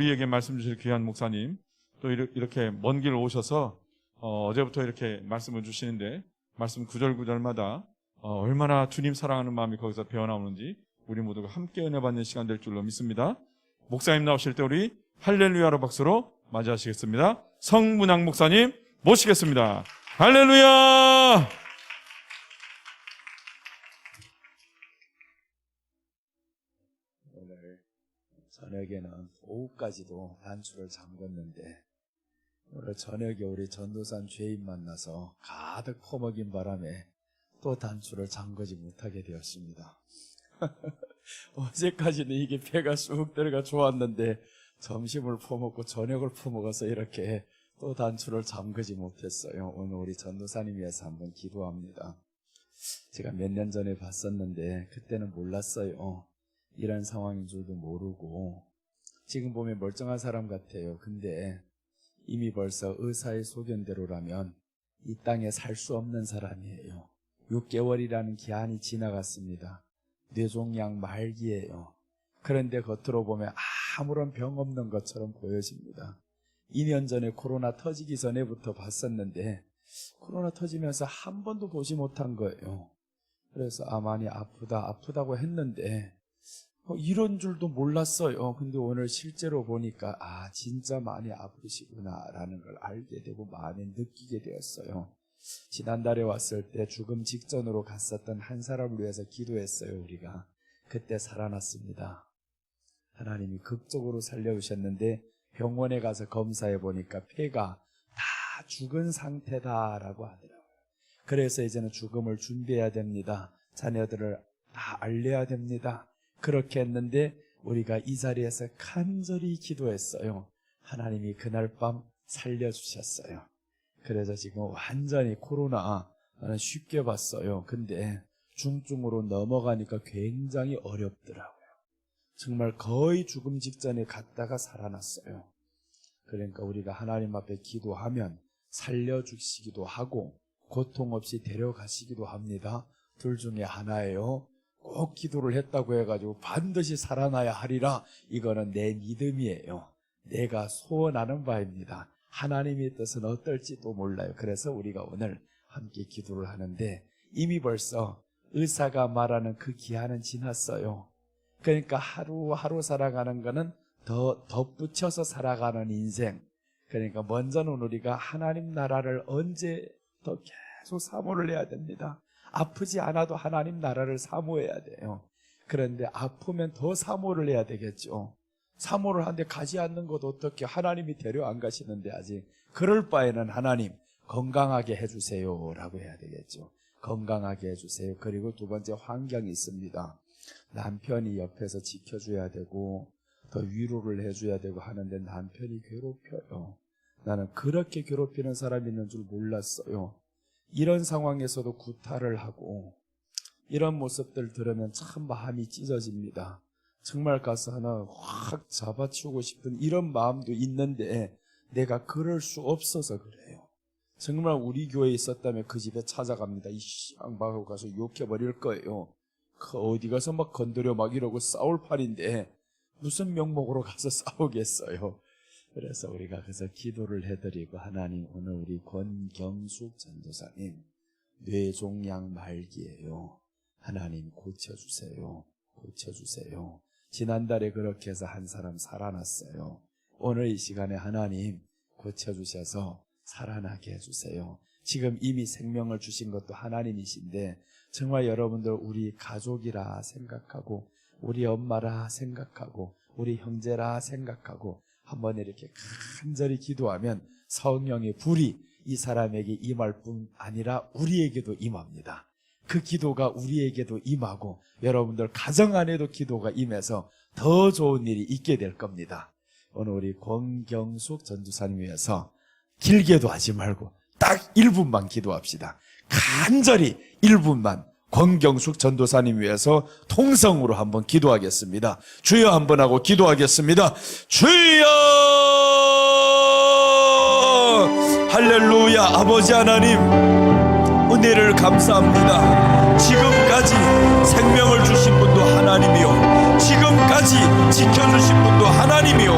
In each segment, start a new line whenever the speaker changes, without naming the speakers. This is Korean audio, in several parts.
우리에게 말씀 주실 귀한 목사님, 또 이렇게 먼 길 오셔서 어제부터 이렇게 말씀을 주시는데 말씀 구절구절마다 얼마나 주님 사랑하는 마음이 거기서 배어나오는지 우리 모두가 함께 은혜 받는 시간 될 줄로 믿습니다. 목사님 나오실 때 우리 할렐루야로 박수로 맞이하시겠습니다. 성문학 목사님 모시겠습니다. 할렐루야!
오늘 저녁에는 오후까지도 단추를 잠궜는데 오늘 저녁에 우리 전도산 죄인 만나서 가득 퍼먹인 바람에 또 단추를 잠그지 못하게 되었습니다. 어제까지는 이게 배가 쑥 들어가 좋았는데 점심을 퍼먹고 저녁을 퍼먹어서 이렇게 또 단추를 잠그지 못했어요. 오늘 우리 전도사님 위해서 한번 기도합니다. 제가 몇 년 전에 봤었는데 그때는 몰랐어요. 이런 상황인 줄도 모르고 지금 보면 멀쩡한 사람 같아요. 근데 이미 벌써 의사의 소견대로라면 이 땅에 살 수 없는 사람이에요. 6개월이라는 기한이 지나갔습니다. 뇌종양 말기예요. 그런데 겉으로 보면 아무런 병 없는 것처럼 보여집니다. 2년 전에 코로나 터지기 전에부터 봤었는데 코로나 터지면서 한 번도 보지 못한 거예요. 그래서 많이 아프다고 했는데 이런 줄도 몰랐어요. 근데 오늘 실제로 보니까 진짜 많이 아프시구나라는 걸 알게 되고 마음에 느끼게 되었어요. 지난달에 왔을 때 죽음 직전으로 갔었던 한 사람을 위해서 기도했어요. 우리가 그때 살아났습니다. 하나님이 극적으로 살려주셨는데 병원에 가서 검사해 보니까 폐가 다 죽은 상태다라고 하더라고요. 그래서 이제는 죽음을 준비해야 됩니다. 자녀들을 다 알려야 됩니다. 그렇게 했는데 우리가 이 자리에서 간절히 기도했어요. 하나님이 그날 밤 살려주셨어요. 그래서 지금 완전히 코로나 쉽게 봤어요. 근데 중증으로 넘어가니까 굉장히 어렵더라고요. 정말 거의 죽음 직전에 갔다가 살아났어요. 그러니까 우리가 하나님 앞에 기도하면 살려주시기도 하고 고통 없이 데려가시기도 합니다. 둘 중에 하나예요. 꼭 기도를 했다고 해가지고 반드시 살아나야 하리라. 이거는 내 믿음이에요. 내가 소원하는 바입니다. 하나님의 뜻은 어떨지도 몰라요. 그래서 우리가 오늘 함께 기도를 하는데 이미 벌써 의사가 말하는 그 기한은 지났어요. 그러니까 하루하루 살아가는 거는 더 덧붙여서 살아가는 인생. 그러니까 먼저는 우리가 하나님 나라를 언제 더 계속 사모를 해야 됩니다. 아프지 않아도 하나님 나라를 사모해야 돼요. 그런데 아프면 더 사모를 해야 되겠죠. 사모를 하는데 가지 않는 것 어떻게 하나님이 데려 안 가시는데 아직. 그럴 바에는 하나님 건강하게 해주세요 라고 해야 되겠죠. 건강하게 해주세요. 그리고 두 번째 환경이 있습니다. 남편이 옆에서 지켜줘야 되고 더 위로를 해줘야 되고 하는데 남편이 괴롭혀요. 나는 그렇게 괴롭히는 사람이 있는 줄 몰랐어요. 이런 상황에서도 구타를 하고 이런 모습들 들으면 참 마음이 찢어집니다. 정말 가서 하나 확 잡아치우고 싶은 이런 마음도 있는데 내가 그럴 수 없어서 그래요. 정말 우리 교회에 있었다면 그 집에 찾아갑니다. 이 양반하고 가서 욕해버릴 거예요. 그 어디 가서 막 건드려 막 이러고 싸울 판인데 무슨 명목으로 가서 싸우겠어요. 그래서 우리가 그래서 기도를 해드리고 하나님 오늘 우리 권경숙 전도사님 뇌종양 말기예요. 하나님 고쳐주세요. 고쳐주세요. 지난달에 그렇게 해서 한 사람 살아났어요. 오늘 이 시간에 하나님 고쳐주셔서 살아나게 해주세요. 지금 이미 생명을 주신 것도 하나님이신데 정말 여러분들 우리 가족이라 생각하고 우리 엄마라 생각하고 우리 형제라 생각하고 한번 이렇게 간절히 기도하면 성령의 불이 이 사람에게 임할 뿐 아니라 우리에게도 임합니다. 그 기도가 우리에게도 임하고 여러분들 가정 안에도 기도가 임해서 더 좋은 일이 있게 될 겁니다. 오늘 우리 권경숙 전도사님 위해서 길게도 하지 말고 딱 1분만 기도합시다. 간절히 1분만 권경숙 전도사님 위해서 통성으로 한번 기도하겠습니다. 주여 한번 하고 기도하겠습니다. 주여! 할렐루야. 아버지 하나님 은혜를 감사합니다. 지금까지 생명을 주신 분도 하나님이요 지금까지 지켜주신 분도 하나님이요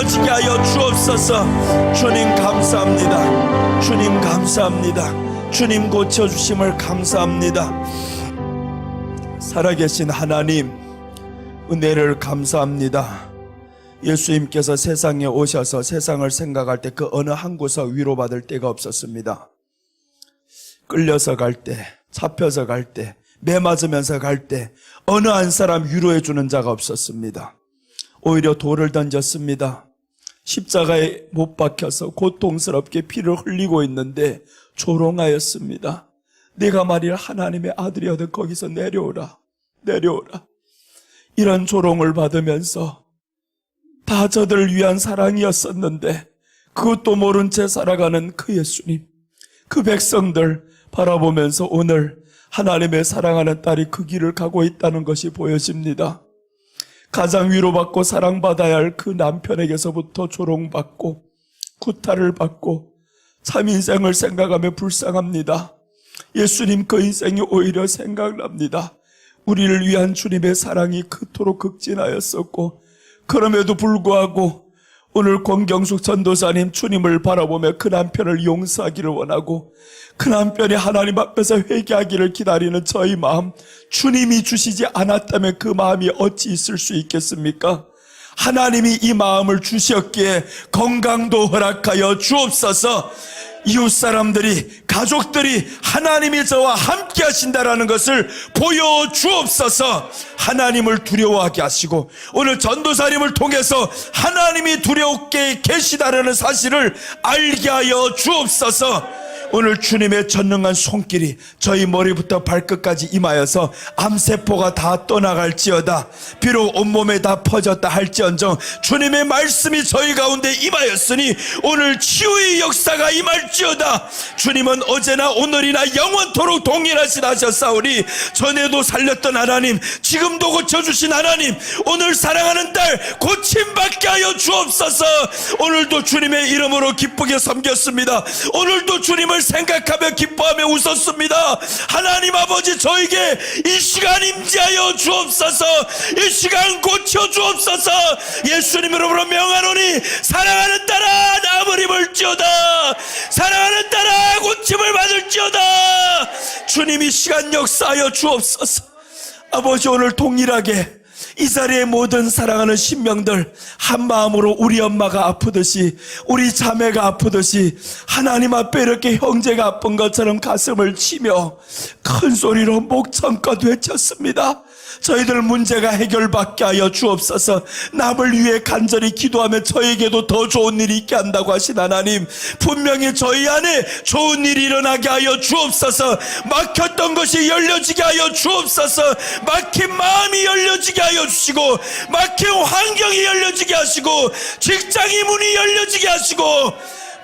이루어지게 하여 주옵소서. 주님 감사합니다. 주님 감사합니다. 주님 고쳐주심을 감사합니다. 살아계신 하나님, 은혜를 감사합니다. 예수님께서 세상에 오셔서 세상을 생각할 때 그 어느 한 구석 위로받을 때가 없었습니다. 끌려서 갈 때, 잡혀서 갈 때, 매 맞으면서 갈 때 어느 한 사람 위로해 주는 자가 없었습니다. 오히려 돌을 던졌습니다. 십자가에 못 박혀서 고통스럽게 피를 흘리고 있는데 조롱하였습니다. 네가 말이야 하나님의 아들이어도 거기서 내려오라, 내려오라. 이런 조롱을 받으면서 다 저들을 위한 사랑이었었는데 그것도 모른 채 살아가는 그 예수님, 그 백성들 바라보면서 오늘 하나님의 사랑하는 딸이 그 길을 가고 있다는 것이 보여집니다. 가장 위로받고 사랑받아야 할 그 남편에게서부터 조롱받고 구타를 받고 참 인생을 생각하며 불쌍합니다. 예수님 그 인생이 오히려 생각납니다. 우리를 위한 주님의 사랑이 그토록 극진하였었고, 그럼에도 불구하고 오늘 권경숙 전도사님 주님을 바라보며 그 남편을 용서하기를 원하고 그 남편이 하나님 앞에서 회개하기를 기다리는 저희 마음, 주님이 주시지 않았다면 그 마음이 어찌 있을 수 있겠습니까? 하나님이 이 마음을 주셨기에 건강도 허락하여 주옵소서. 이웃 사람들이, 가족들이 하나님이 저와 함께 하신다라는 것을 보여주옵소서. 하나님을 두려워하게 하시고 오늘 전도사님을 통해서 하나님이 두렵게 계시다라는 사실을 알게 하여 주옵소서. 오늘 주님의 전능한 손길이 저희 머리부터 발끝까지 임하여서 암세포가 다 떠나갈지어다. 비록 온몸에 다 퍼졌다 할지언정 주님의 말씀이 저희 가운데 임하였으니 오늘 치유의 역사가 임할지어다. 주님은 어제나 오늘이나 영원토록 동일하신 하셨사오니 전에도 살렸던 하나님, 지금도 고쳐주신 하나님, 오늘 사랑하는 딸 고침받게 하여 주옵소서. 오늘도 주님의 이름으로 기쁘게 섬겼습니다. 오늘도 주님을 생각하며 기뻐하며 웃었습니다. 하나님 아버지, 저에게 이 시간 임재하여 주옵소서. 이 시간 고쳐 주옵소서. 예수님으로 명하노니 사랑하는 딸아 나음을 입을지어다. 사랑하는 딸아 고침을 받을지어다. 주님 이 시간 역사하여 주옵소서. 아버지, 오늘 동일하게 이 자리에 모든 사랑하는 신명들 한 마음으로 우리 엄마가 아프듯이, 우리 자매가 아프듯이 하나님 앞에 이렇게 형제가 아픈 것처럼 가슴을 치며 큰 소리로 목청껏 외쳤습니다. 저희들 문제가 해결받게 하여 주옵소서. 남을 위해 간절히 기도하며 저에게도 더 좋은 일이 있게 한다고 하신 하나님, 분명히 저희 안에 좋은 일이 일어나게 하여 주옵소서. 막혔던 것이 열려지게 하여 주옵소서. 막힌 마음이 열려지게 하여 주시고, 막힌 환경이 열려지게 하시고, 직장의 문이 열려지게 하시고,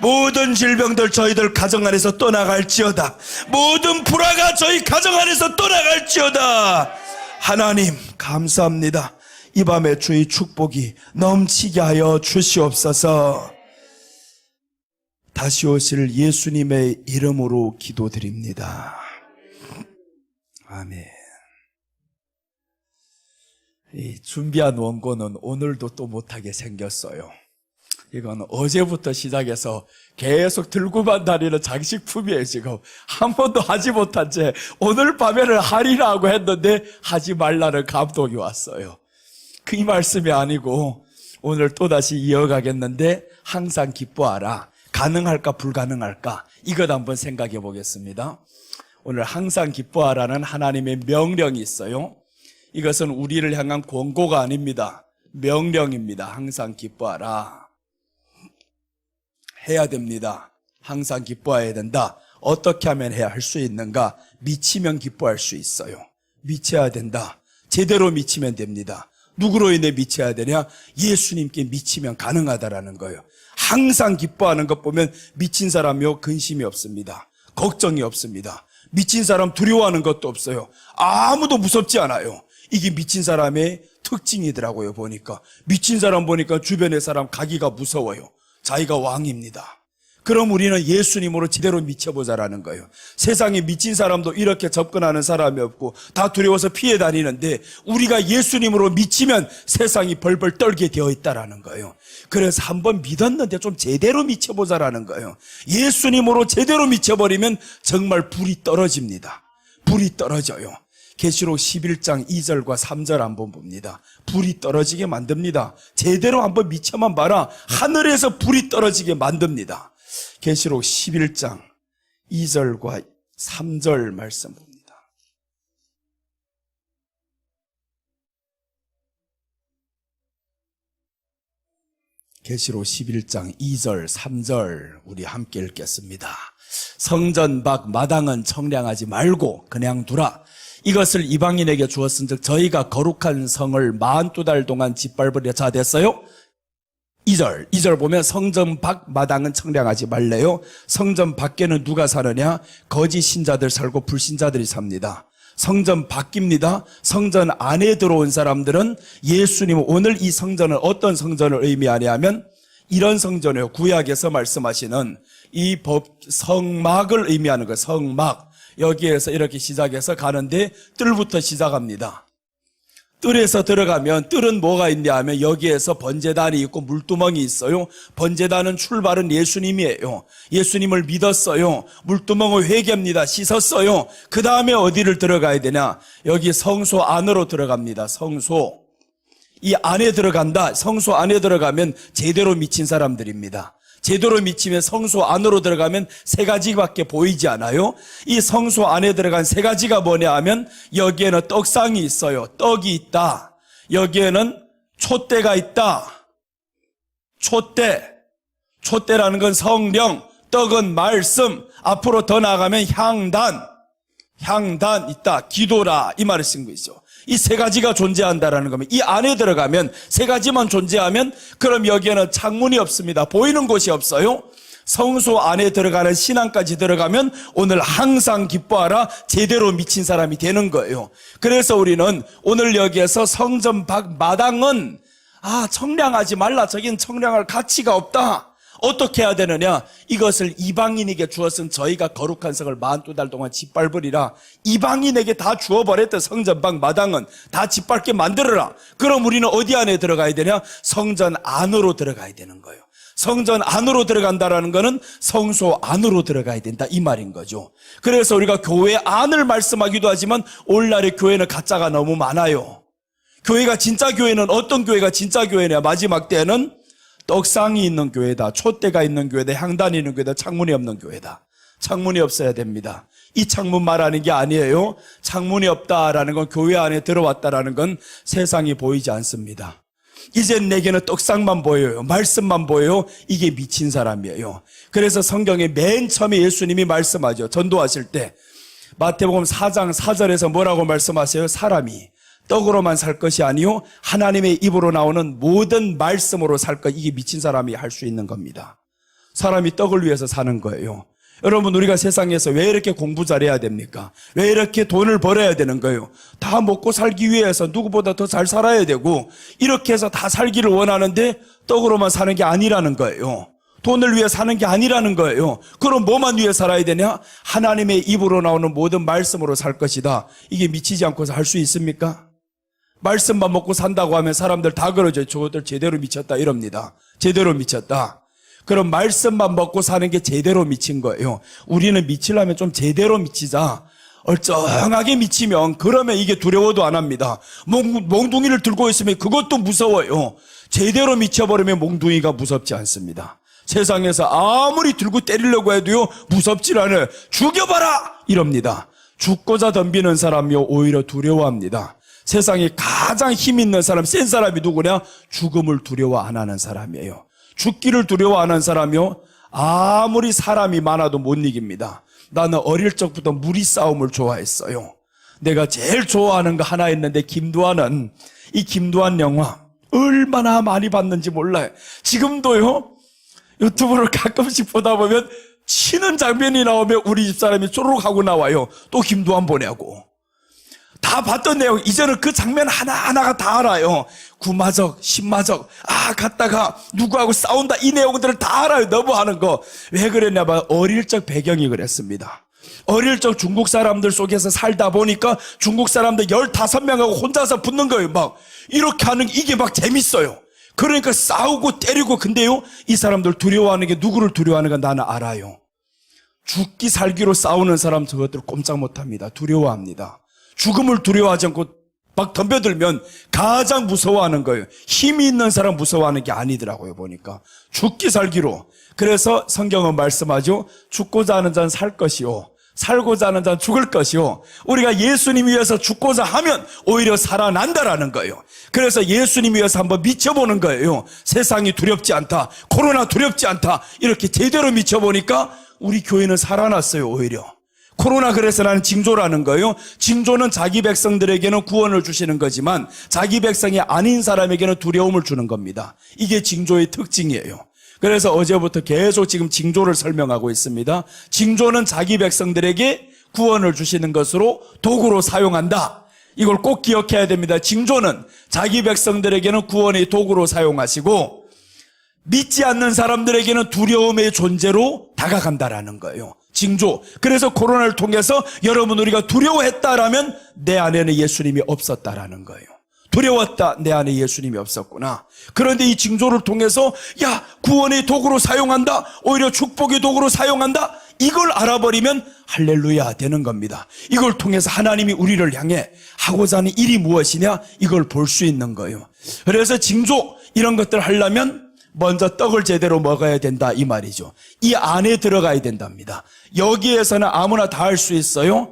모든 질병들 저희들 가정 안에서 떠나갈지어다. 모든 불화가 저희 가정 안에서 떠나갈지어다. 하나님 감사합니다. 이 밤에 주의 축복이 넘치게 하여 주시옵소서. 다시 오실 예수님의 이름으로 기도드립니다. 아멘. 이 준비한 원고는 오늘도 또 못하게 생겼어요. 이건 어제부터 시작해서 계속 들고만 다니는 장식품이에요. 지금 한 번도 하지 못한 채 오늘 밤에는 하리라고 했는데 하지 말라는 감동이 왔어요. 그 이 말씀이 아니고 오늘 또다시 이어가겠는데, 항상 기뻐하라. 가능할까 불가능할까, 이것 한번 생각해 보겠습니다. 오늘 항상 기뻐하라는 하나님의 명령이 있어요. 이것은 우리를 향한 권고가 아닙니다. 명령입니다. 항상 기뻐하라. 해야 됩니다. 항상 기뻐해야 된다. 어떻게 하면 해야 할 수 있는가? 미치면 기뻐할 수 있어요. 미쳐야 된다. 제대로 미치면 됩니다. 누구로 인해 미쳐야 되냐? 예수님께 미치면 가능하다라는 거예요. 항상 기뻐하는 것 보면 미친 사람이요 근심이 없습니다. 걱정이 없습니다. 미친 사람 두려워하는 것도 없어요. 아무도 무섭지 않아요. 이게 미친 사람의 특징이더라고요. 보니까 미친 사람 보니까 주변의 사람 가기가 무서워요. 자기가 왕입니다. 그럼 우리는 예수님으로 제대로 미쳐보자라는 거예요. 세상에 미친 사람도 이렇게 접근하는 사람이 없고 다 두려워서 피해 다니는데 우리가 예수님으로 미치면 세상이 벌벌 떨게 되어 있다라는 거예요. 그래서 한번 믿었는데 좀 제대로 미쳐보자라는 거예요. 예수님으로 제대로 미쳐버리면 정말 불이 떨어집니다. 불이 떨어져요. 계시록 11장 2절과 3절 한번 봅니다. 불이 떨어지게 만듭니다. 제대로 한번 미쳐만 봐라. 하늘에서 불이 떨어지게 만듭니다. 계시록 11장 2절과 3절 말씀 봅니다. 계시록 11장 2절 3절 우리 함께 읽겠습니다. 성전 밖 마당은 청량하지 말고 그냥 두라. 이것을 이방인에게 주었은즉 저희가 거룩한 성을 42달 동안 짓밟으려 자 됐어요. 2절 보면 성전 밖 마당은 청량하지 말래요. 성전 밖에는 누가 사느냐? 거짓 신자들 살고 불신자들이 삽니다. 성전 밖입니다. 성전 안에 들어온 사람들은 예수님, 오늘 이 성전은 어떤 성전을 의미하냐면 이런 성전이에요. 구약에서 말씀하시는 이 성막을 의미하는 거예요. 성막. 여기에서 이렇게 시작해서 가는데 뜰부터 시작합니다. 뜰에서 들어가면 뜰은 뭐가 있냐 하면 여기에서 번제단이 있고 물두멍이 있어요. 번제단은 출발은 예수님이에요. 예수님을 믿었어요. 물두멍을 회개합니다. 씻었어요. 그 다음에 어디를 들어가야 되냐? 여기 성소 안으로 들어갑니다. 성소. 이 안에 들어간다. 성소 안에 들어가면 제대로 미친 사람들입니다. 제대로 미치면 성소 안으로 들어가면 세 가지밖에 보이지 않아요. 이 성소 안에 들어간 세 가지가 뭐냐 하면 여기에는 떡상이 있어요. 떡이 있다. 여기에는 촛대가 있다. 촛대라는 건 성령, 떡은 말씀, 앞으로 더 나아가면 향단 있다. 기도라 이 말을 쓴 거죠. 이 세 가지가 존재한다라는 겁니다. 이 안에 들어가면 세 가지만 존재하면 그럼 여기에는 창문이 없습니다. 보이는 곳이 없어요. 성소 안에 들어가는 신앙까지 들어가면 오늘 항상 기뻐하라 제대로 미친 사람이 되는 거예요. 그래서 우리는 오늘 여기에서 성전 밖 마당은 청량하지 말라. 저긴 청량할 가치가 없다. 어떻게 해야 되느냐? 이것을 이방인에게 주었은 저희가 거룩한 성을 42달 동안 짓밟으리라. 이방인에게 다 주어버렸던 성전 밖 마당은 다 짓밟게 만들어라. 그럼 우리는 어디 안에 들어가야 되냐? 성전 안으로 들어가야 되는 거예요. 성전 안으로 들어간다라는 거는 성소 안으로 들어가야 된다 이 말인 거죠. 그래서 우리가 교회 안을 말씀하기도 하지만 오늘날의 교회는 가짜가 너무 많아요. 교회가 진짜 교회는 어떤 교회가 진짜 교회냐? 마지막 때는 떡상이 있는 교회다. 촛대가 있는 교회다. 향단이 있는 교회다. 창문이 없는 교회다. 창문이 없어야 됩니다. 이 창문 말하는 게 아니에요. 창문이 없다라는 건 교회 안에 들어왔다라는 건 세상이 보이지 않습니다. 이젠 내게는 떡상만 보여요. 말씀만 보여요. 이게 미친 사람이에요. 그래서 성경에 맨 처음에 예수님이 말씀하죠. 전도하실 때 마태복음 4장 4절에서 뭐라고 말씀하세요? 사람이 떡으로만 살 것이 아니요 하나님의 입으로 나오는 모든 말씀으로 살 것. 이게 미친 사람이 할 수 있는 겁니다. 사람이 떡을 위해서 사는 거예요. 여러분 우리가 세상에서 왜 이렇게 공부 잘해야 됩니까? 왜 이렇게 돈을 벌어야 되는 거예요? 다 먹고 살기 위해서 누구보다 더 잘 살아야 되고 이렇게 해서 다 살기를 원하는데 떡으로만 사는 게 아니라는 거예요. 돈을 위해 사는 게 아니라는 거예요. 그럼 뭐만 위해 살아야 되냐? 하나님의 입으로 나오는 모든 말씀으로 살 것이다. 이게 미치지 않고서 할 수 있습니까? 말씀만 먹고 산다고 하면 사람들 다 그러죠. 저것들 제대로 미쳤다 이럽니다. 제대로 미쳤다. 그럼 말씀만 먹고 사는 게 제대로 미친 거예요. 우리는 미치려면 좀 제대로 미치자. 얼쩡하게 미치면 그러면 이게 두려워도 안 합니다. 몽둥이를 들고 있으면 그것도 무서워요. 제대로 미쳐버리면 몽둥이가 무섭지 않습니다. 세상에서 아무리 들고 때리려고 해도요 무섭질 않아요. 죽여봐라 이럽니다. 죽고자 덤비는 사람이요 오히려 두려워합니다. 세상에 가장 힘 있는 사람, 센 사람이 누구냐? 죽음을 두려워 안 하는 사람이에요. 죽기를 두려워 안 하는 사람이요 아무리 사람이 많아도 못 이깁니다. 나는 어릴 적부터 무리 싸움을 좋아했어요. 내가 제일 좋아하는 거 하나 있는데 김두한은 이 김두한 영화 얼마나 많이 봤는지 몰라요. 지금도요 유튜브를 가끔씩 보다 보면 치는 장면이 나오면 우리 집사람이 쪼르륵 하고 나와요. 또 김두한 보냐고. 다 다 봤던 내용, 이제는 그 장면 하나하나가 다 알아요. 구마적, 신마적, 갔다가 누구하고 싸운다, 이 내용들을 다 알아요. 너무 하는 거. 왜 그랬냐 봐. 어릴 적 배경이 그랬습니다. 어릴 적 중국 사람들 속에서 살다 보니까 중국 사람들 15명하고 혼자서 붙는 거예요. 막 이렇게 하는 게 이게 막 재밌어요. 그러니까 싸우고 때리고. 근데요, 이 사람들 두려워하는 게, 누구를 두려워하는가 나는 알아요. 죽기 살기로 싸우는 사람 저것들 꼼짝 못합니다. 두려워합니다. 죽음을 두려워하지 않고 막 덤벼들면 가장 무서워하는 거예요. 힘이 있는 사람 무서워하는 게 아니더라고요, 보니까. 죽기 살기로. 그래서 성경은 말씀하죠. 죽고자 하는 자는 살 것이요, 살고자 하는 자는 죽을 것이요. 우리가 예수님 위해서 죽고자 하면 오히려 살아난다라는 거예요. 그래서 예수님 위해서 한번 미쳐보는 거예요. 세상이 두렵지 않다, 코로나 두렵지 않다, 이렇게 제대로 미쳐보니까 우리 교회는 살아났어요. 오히려 코로나. 그래서 나는 징조라는 거예요. 징조는 자기 백성들에게는 구원을 주시는 거지만 자기 백성이 아닌 사람에게는 두려움을 주는 겁니다. 이게 징조의 특징이에요. 그래서 어제부터 계속 지금 징조를 설명하고 있습니다. 징조는 자기 백성들에게 구원을 주시는 것으로 도구로 사용한다. 이걸 꼭 기억해야 됩니다. 징조는 자기 백성들에게는 구원의 도구로 사용하시고 믿지 않는 사람들에게는 두려움의 존재로 다가간다라는 거예요. 징조. 그래서 코로나를 통해서 여러분, 우리가 두려워했다라면 내 안에는 예수님이 없었다라는 거예요. 두려웠다, 내 안에 예수님이 없었구나. 그런데 이 징조를 통해서 구원의 도구로 사용한다, 오히려 축복의 도구로 사용한다, 이걸 알아버리면 할렐루야 되는 겁니다. 이걸 통해서 하나님이 우리를 향해 하고자 하는 일이 무엇이냐, 이걸 볼 수 있는 거예요. 그래서 징조 이런 것들 하려면 먼저 떡을 제대로 먹어야 된다, 이 말이죠. 이 안에 들어가야 된답니다. 여기에서는 아무나 다 할 수 있어요?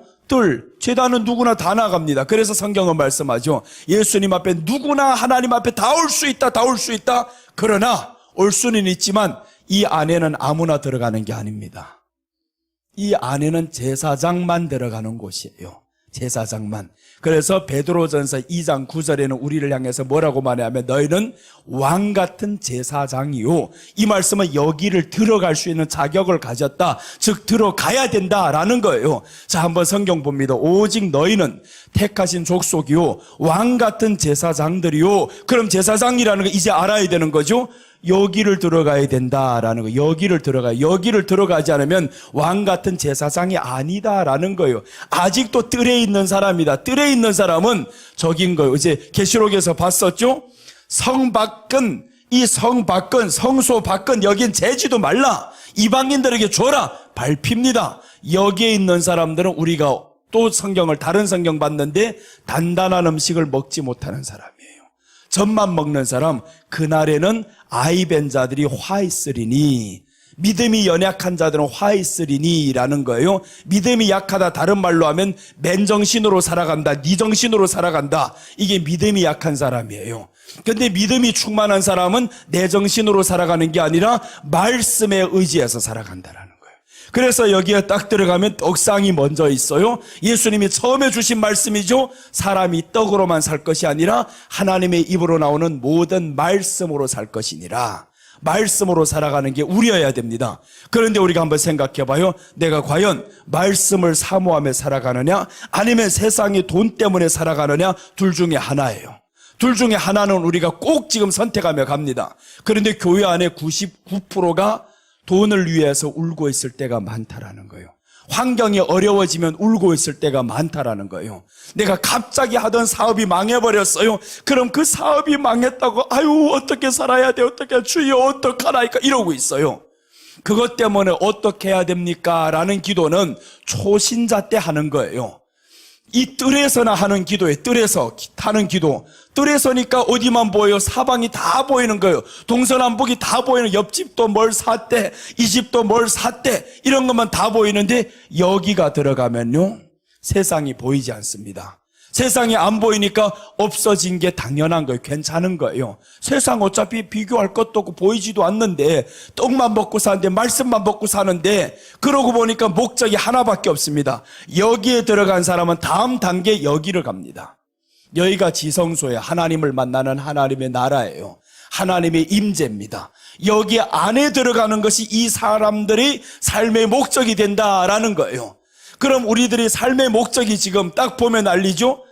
제단은 누구나 다 나갑니다. 그래서 성경은 말씀하죠. 예수님 앞에 누구나 하나님 앞에 다 올 수 있다, 다 올 수 있다. 그러나 올 수는 있지만 이 안에는 아무나 들어가는 게 아닙니다. 이 안에는 제사장만 들어가는 곳이에요. 제사장만. 그래서 베드로전서 2장 9절에는 우리를 향해서 뭐라고 말하냐면 너희는 왕 같은 제사장이요. 이 말씀은 여기를 들어갈 수 있는 자격을 가졌다. 즉 들어가야 된다라는 거예요. 자, 한번 성경 봅니다. 오직 너희는 택하신 족속이요, 왕 같은 제사장들이요. 그럼 제사장이라는 거 이제 알아야 되는 거죠. 여기를 들어가야 된다라는 거. 여기를 들어가지 않으면 왕 같은 제사장이 아니다라는 거예요. 아직도 뜰에 있는 사람이다. 뜰에 있는 사람은 적인 거예요. 이제 계시록에서 봤었죠. 성 밖은, 이 성 밖은, 성소 밖은 여긴 재지도 말라, 이방인들에게 줘라, 밟힙니다. 여기에 있는 사람들은 우리가 또 성경을, 다른 성경 봤는데 단단한 음식을 먹지 못하는 사람이에요. 젖만 먹는 사람. 그날에는 아이벤 자들이 화 있으리니, 믿음이 연약한 자들은 화 있으리니 라는 거예요. 믿음이 약하다, 다른 말로 하면 맨정신으로 살아간다, 네 정신으로 살아간다, 이게 믿음이 약한 사람이에요. 근데 믿음이 충만한 사람은 내 정신으로 살아가는 게 아니라 말씀에 의지해서 살아간다라는 거예요. 그래서 여기에 딱 들어가면 떡상이 먼저 있어요. 예수님이 처음에 주신 말씀이죠. 사람이 떡으로만 살 것이 아니라 하나님의 입으로 나오는 모든 말씀으로 살 것이니라. 말씀으로 살아가는 게 우리여야 됩니다. 그런데 우리가 한번 생각해 봐요. 내가 과연 말씀을 사모하며 살아가느냐, 아니면 세상의 돈 때문에 살아가느냐, 둘 중에 하나예요. 둘 중에 하나는 우리가 꼭 지금 선택하며 갑니다. 그런데 교회 안에 99%가 돈을 위해서 울고 있을 때가 많다라는 거예요. 환경이 어려워지면 울고 있을 때가 많다라는 거예요. 내가 갑자기 하던 사업이 망해버렸어요. 그럼 그 사업이 망했다고 아유 어떻게 살아야 돼, 어떻게 주여 어떡하나이까 이러고 있어요. 그것 때문에 어떻게 해야 됩니까? 라는 기도는 초신자 때 하는 거예요. 이 뜰에서나 하는 기도에, 뜰에서 하는 기도. 뜰에서니까 어디만 보여요? 사방이 다 보이는 거예요. 동서남북이 다 보이는, 옆집도 뭘 샀대, 이 집도 뭘 샀대, 이런 것만 다 보이는데 여기가 들어가면요, 세상이 보이지 않습니다. 세상이 안 보이니까 없어진 게 당연한 거예요. 괜찮은 거예요. 세상 어차피 비교할 것도 없고 보이지도 않는데, 떡만 먹고 사는데, 말씀만 먹고 사는데, 그러고 보니까 목적이 하나밖에 없습니다. 여기에 들어간 사람은 다음 단계 여기를 갑니다. 여기가 지성소예요. 하나님을 만나는 하나님의 나라예요. 하나님의 임재입니다. 여기 안에 들어가는 것이 이 사람들의 삶의 목적이 된다라는 거예요. 그럼 우리들의 삶의 목적이 지금 딱 보면 알리죠?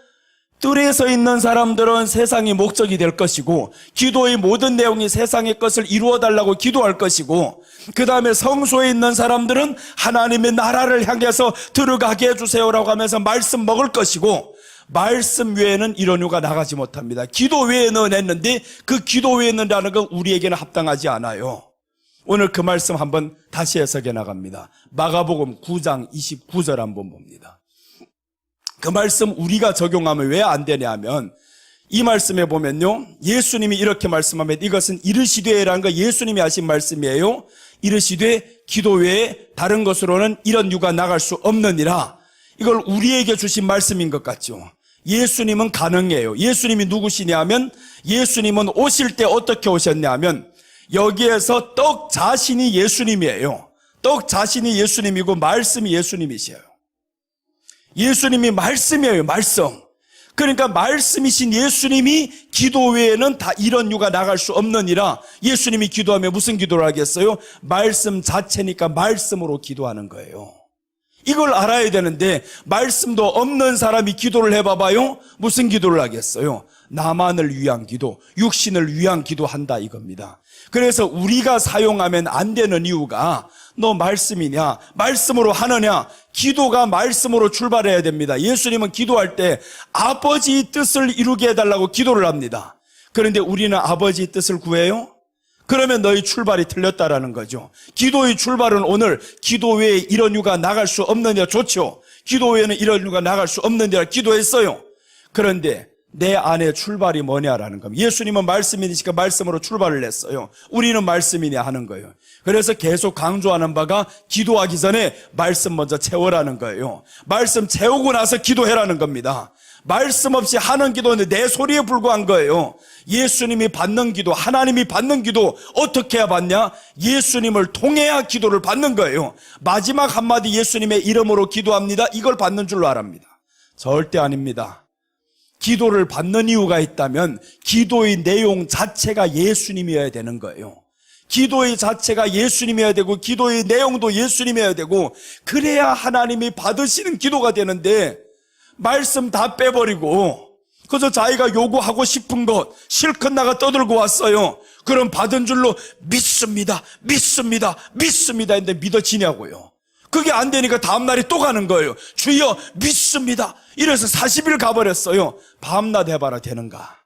뜰에 서 있는 사람들은 세상이 목적이 될 것이고, 기도의 모든 내용이 세상의 것을 이루어 달라고 기도할 것이고, 그 다음에 성소에 있는 사람들은 하나님의 나라를 향해서 들어가게 해주세요라고 하면서 말씀 먹을 것이고, 말씀 외에는 이런 이유가 나가지 못합니다. 기도 외에는 했는데 그 기도 외에는라는 건 우리에게는 합당하지 않아요. 오늘 그 말씀 한번 다시 해석해 나갑니다. 마가복음 9장 29절 한번 봅니다. 그 말씀 우리가 적용하면 왜 안 되냐면, 이 말씀에 보면요, 예수님이 이렇게 말씀하면, 이것은 이르시되라는 거 예수님이 하신 말씀이에요. 이르시되 기도 외에 다른 것으로는 이런 유가 나갈 수 없느니라. 이걸 우리에게 주신 말씀인 것 같죠. 예수님은 가능해요. 예수님이 누구시냐면, 예수님은 오실 때 어떻게 오셨냐면, 여기에서 떡 자신이 예수님이에요. 떡 자신이 예수님이고 말씀이 예수님이세요. 예수님이 말씀이에요. 말씀. 그러니까 말씀이신 예수님이 기도 외에는 다 이런 유가 나갈 수 없느니라. 예수님이 기도하면 무슨 기도를 하겠어요? 말씀 자체니까 말씀으로 기도하는 거예요. 이걸 알아야 되는데, 말씀도 없는 사람이 기도를 해봐봐요. 무슨 기도를 하겠어요? 나만을 위한 기도, 육신을 위한 기도한다 이겁니다. 그래서 우리가 사용하면 안 되는 이유가, 너 말씀이냐? 말씀으로 하느냐? 기도가 말씀으로 출발해야 됩니다. 예수님은 기도할 때 아버지의 뜻을 이루게 해달라고 기도를 합니다. 그런데 우리는 아버지의 뜻을 구해요? 그러면 너희 출발이 틀렸다라는 거죠. 기도의 출발은 오늘 기도 외에 이런 유가 나갈 수 없느냐 좋죠. 기도 외에는 이런 유가 나갈 수 없느냐 기도했어요. 그런데 내 안에 출발이 뭐냐라는 겁니다. 예수님은 말씀이니까 말씀으로 출발을 했어요. 우리는 말씀이냐 하는 거예요. 그래서 계속 강조하는 바가 기도하기 전에 말씀 먼저 채워라는 거예요. 말씀 채우고 나서 기도해라는 겁니다. 말씀 없이 하는 기도는 내 소리에 불과한 거예요. 예수님이 받는 기도, 하나님이 받는 기도 어떻게 해야 받냐? 예수님을 통해야 기도를 받는 거예요. 마지막 한마디 예수님의 이름으로 기도합니다. 이걸 받는 줄로 알합니다. 절대 아닙니다. 기도를 받는 이유가 있다면 기도의 내용 자체가 예수님이어야 되는 거예요. 기도의 자체가 예수님이어야 되고 기도의 내용도 예수님이어야 되고, 그래야 하나님이 받으시는 기도가 되는데, 말씀 다 빼버리고 그래서 자기가 요구하고 싶은 것 실컷 나가 떠들고 왔어요. 그럼 받은 줄로 믿습니다 했는데 믿어지냐고요. 그게 안 되니까 다음날에 또 가는 거예요. 주여 믿습니다. 이래서 40일 가버렸어요. 밤낮 해봐라 되는가?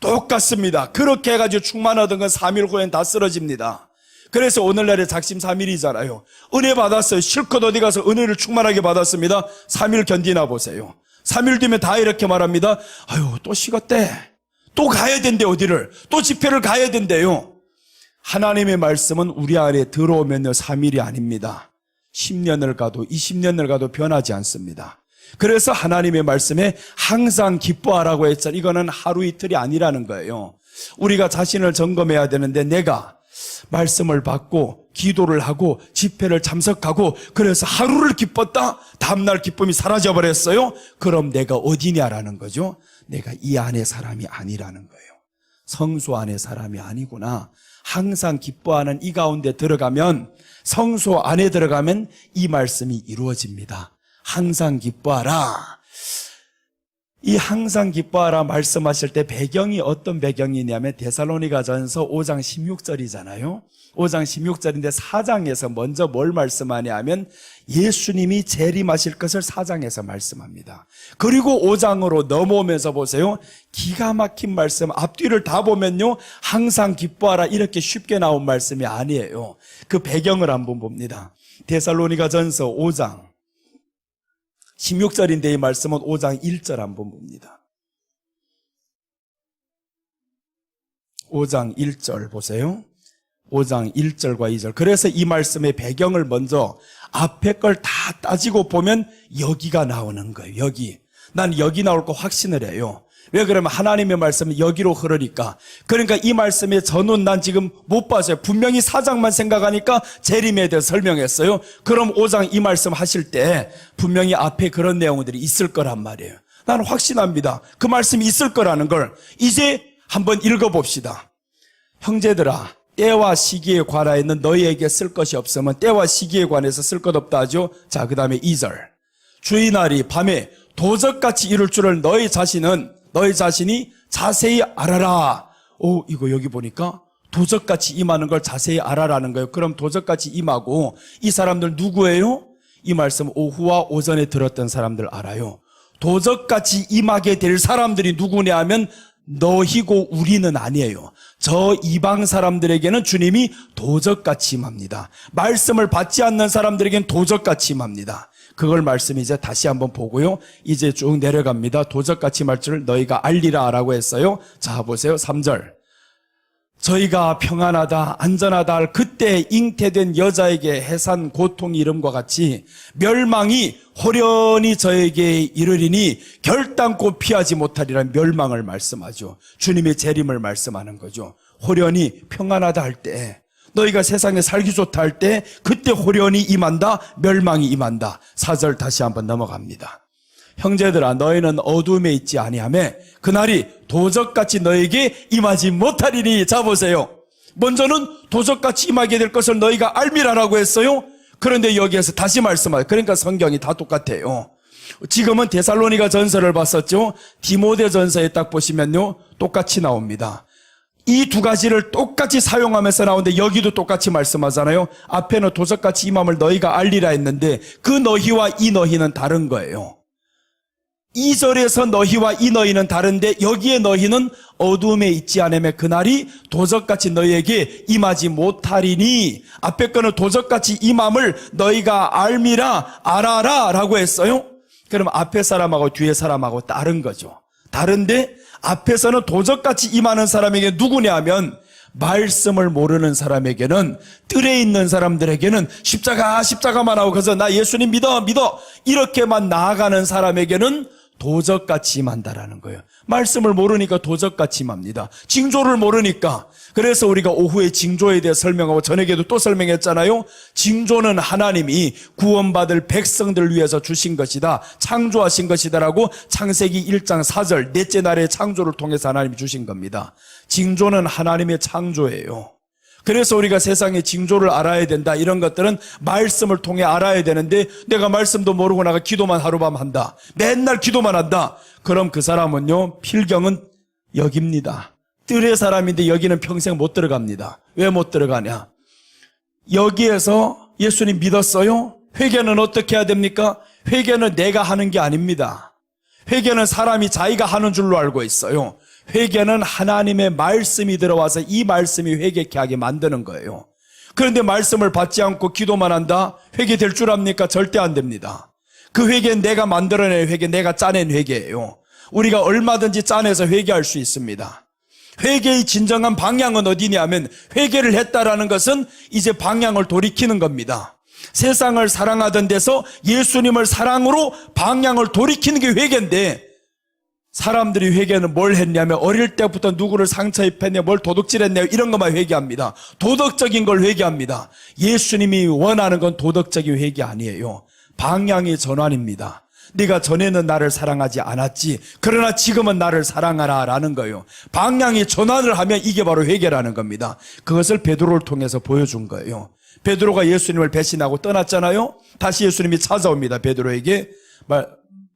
똑같습니다. 그렇게 해가지고 충만하던 건 3일 후엔 다 쓰러집니다. 그래서 오늘날에 작심3일이잖아요. 은혜 받았어요. 실컷 어디 가서 은혜를 충만하게 받았습니다. 3일 견디나 보세요. 3일 뒤면 다 이렇게 말합니다. 아유, 또 식었대. 또 가야 된대, 어디를. 또 집회를 가야 된대요. 하나님의 말씀은 우리 안에 들어오면요 3일이 아닙니다. 10년을 가도 20년을 가도 변하지 않습니다. 그래서 하나님의 말씀에 항상 기뻐하라고 했잖아요. 이거는 하루 이틀이 아니라는 거예요. 우리가 자신을 점검해야 되는데, 내가 말씀을 받고 기도를 하고 집회를 참석하고 그래서 하루를 기뻤다, 다음날 기쁨이 사라져버렸어요. 그럼 내가 어디냐라는 거죠. 내가 이 안의 사람이 아니라는 거예요. 성소 안의 사람이 아니구나. 항상 기뻐하는 이 가운데 들어가면, 성소 안에 들어가면 이 말씀이 이루어집니다. 항상 기뻐하라. 이 항상 기뻐하라 말씀하실 때 배경이 어떤 배경이냐면, 데살로니가전서 5장 16절이잖아요. 5장 16절인데 4장에서 먼저 뭘 말씀하냐면 예수님이 재림하실 것을 4장에서 말씀합니다. 그리고 5장으로 넘어오면서 보세요. 기가 막힌 말씀, 앞뒤를 다 보면요 항상 기뻐하라 이렇게 쉽게 나온 말씀이 아니에요. 그 배경을 한번 봅니다. 데살로니가전서 5장 16절인데 이 말씀은 5장 1절 한번 봅니다. 5장 1절 보세요. 5장 1절과 2절. 그래서 이 말씀의 배경을 먼저 앞에 걸 다 따지고 보면 여기가 나오는 거예요. 여기. 난 여기 나올 거 확신을 해요. 왜 그러면 하나님의 말씀은 여기로 흐르니까. 그러니까 이 말씀의 전은 난 지금 못 봤어요. 분명히 4장만 생각하니까 재림에 대해서 설명했어요. 그럼 5장 이 말씀 하실 때 분명히 앞에 그런 내용들이 있을 거란 말이에요. 나는 확신합니다. 그 말씀이 있을 거라는 걸. 이제 한번 읽어봅시다. 형제들아, 때와 시기에 관하여는 너희에게 쓸 것이 없으면 때와 시기에 관해서 쓸 것 없다 하죠. 자, 그 다음에 2절. 주의 날이 밤에 도적같이 이룰 줄을 너희 자신이 자세히 알아라. 이거 여기 보니까 도적같이 임하는 걸 자세히 알아라는 거예요. 그럼 도적같이 임하고 이 사람들 누구예요? 이 말씀 오후와 오전에 들었던 사람들 알아요. 도적같이 임하게 될 사람들이 누구냐 하면 너희고 우리는 아니에요. 저 이방 사람들에게는 주님이 도적같이 임합니다. 말씀을 받지 않는 사람들에게는 도적같이 임합니다. 그걸 말씀 이제 다시 한번 보고요. 이제 쭉 내려갑니다. 도적같이 임할 줄 너희가 알리라 라고 했어요. 자 보세요. 3절. 저희가 평안하다 안전하다 할 그때 잉태된 여자에게 해산 고통이 이름과 같이 멸망이 호련히 저에게 이르리니 결단코 피하지 못하리라는 멸망을 말씀하죠. 주님의 재림을 말씀하는 거죠. 호련히 평안하다 할 때, 너희가 세상에 살기 좋다 할 때 그때 호련히 임한다, 멸망이 임한다. 4절 다시 한번 넘어갑니다. 형제들아 너희는 어둠에 있지 아니하며 그날이 도적같이 너에게 임하지 못하리니. 자 보세요. 먼저는 도적같이 임하게 될 것을 너희가 알미라라고 했어요. 그런데 여기에서 다시 말씀하요. 그러니까 성경이 다 똑같아요. 지금은 데살로니가 전서를 봤었죠. 디모데 전서에 딱 보시면요 똑같이 나옵니다. 이 두 가지를 똑같이 사용하면서 나오는데 여기도 똑같이 말씀하잖아요. 앞에는 도적같이 임함을 너희가 알리라 했는데 그 너희와 이 너희는 다른 거예요. 2절에서 너희와 이 너희는 다른데 여기에 너희는 어두움에 있지 않으며 그날이 도적같이 너희에게 임하지 못하리니. 앞에 거는 도적같이 임함을 너희가 알미라 알아라 라고 했어요. 그럼 앞에 사람하고 뒤에 사람하고 다른 거죠. 다른데 앞에서는 도적같이 임하는 사람에게 누구냐 하면 말씀을 모르는 사람에게는, 뜰에 있는 사람들에게는 십자가만 하고 그래서 나 예수님 믿어 이렇게만 나아가는 사람에게는 도적같이 임한다라는 거예요. 말씀을 모르니까 도적같이 임합니다. 징조를 모르니까. 그래서 우리가 오후에 징조에 대해 설명하고 저녁에도 또 설명했잖아요. 징조는 하나님이 구원받을 백성들을 위해서 주신 것이다, 창조하신 것이다라고 창세기 1장 4절 넷째 날의 창조를 통해서 하나님이 주신 겁니다. 징조는 하나님의 창조예요. 그래서 우리가 세상의 징조를 알아야 된다, 이런 것들은 말씀을 통해 알아야 되는데 내가 말씀도 모르고 나가 기도만 하루밤 한다, 맨날 기도만 한다, 그럼 그 사람은요 필경은 여기입니다. 뜰의 사람인데 여기는 평생 못 들어갑니다. 왜 못 들어가냐? 여기에서 예수님 믿었어요? 회개는 어떻게 해야 됩니까? 회개는 내가 하는 게 아닙니다. 회개는 사람이 자기가 하는 줄로 알고 있어요. 회개는 하나님의 말씀이 들어와서 이 말씀이 회개케 하게 만드는 거예요. 그런데 말씀을 받지 않고 기도만 한다? 회개될 줄 압니까? 절대 안 됩니다. 그 회개는 내가 만들어낸 회개, 내가 짜낸 회개예요. 우리가 얼마든지 짜내서 회개할 수 있습니다. 회개의 진정한 방향은 어디냐면 회개를 했다라는 것은 이제 방향을 돌이키는 겁니다. 세상을 사랑하던 데서 예수님을 사랑으로 방향을 돌이키는 게 회개인데, 사람들이 회개는 뭘 했냐면 어릴 때부터 누구를 상처 입혔냐, 뭘 도둑질했냐, 이런 것만 회개합니다. 도덕적인 걸 회개합니다. 예수님이 원하는 건 도덕적인 회개 아니에요. 방향의 전환입니다. 네가 전에는 나를 사랑하지 않았지, 그러나 지금은 나를 사랑하라 라는 거예요. 방향의 전환을 하면 이게 바로 회개라는 겁니다. 그것을 베드로를 통해서 보여준 거예요. 베드로가 예수님을 배신하고 떠났잖아요. 다시 예수님이 찾아옵니다. 베드로에게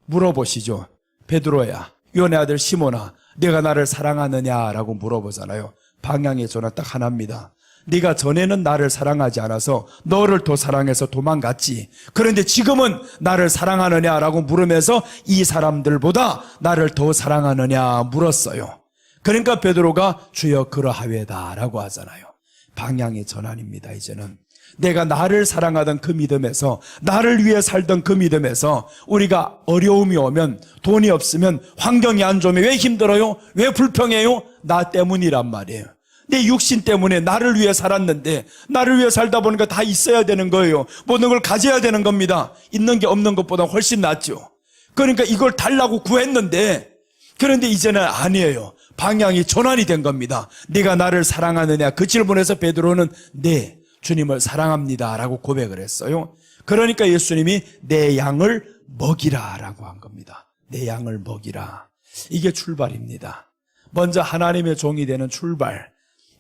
물어보시죠. 베드로야, 요한의 아들 시몬아, 네가 나를 사랑하느냐라고 물어보잖아요. 방향의 전환 딱 하나입니다. 네가 전에는 나를 사랑하지 않아서 너를 더 사랑해서 도망갔지, 그런데 지금은 나를 사랑하느냐라고 물으면서 이 사람들보다 나를 더 사랑하느냐 물었어요. 그러니까 베드로가 주여 그러하외다라고 하잖아요. 방향의 전환입니다. 이제는 내가 나를 사랑하던 그 믿음에서, 나를 위해 살던 그 믿음에서 우리가 어려움이 오면, 돈이 없으면, 환경이 안 좋으면 왜 힘들어요? 왜 불평해요? 나 때문이란 말이에요. 내 육신 때문에 나를 위해 살았는데, 나를 위해 살다 보니까 다 있어야 되는 거예요. 모든 걸 가져야 되는 겁니다. 있는 게 없는 것보다 훨씬 낫죠. 그러니까 이걸 달라고 구했는데, 그런데 이제는 아니에요. 방향이 전환이 된 겁니다. 네가 나를 사랑하느냐, 그 질문에서 베드로는 네, 주님을 사랑합니다 라고 고백을 했어요. 그러니까 예수님이 내 양을 먹이라 라고 한 겁니다. 내 양을 먹이라. 이게 출발입니다. 먼저 하나님의 종이 되는 출발,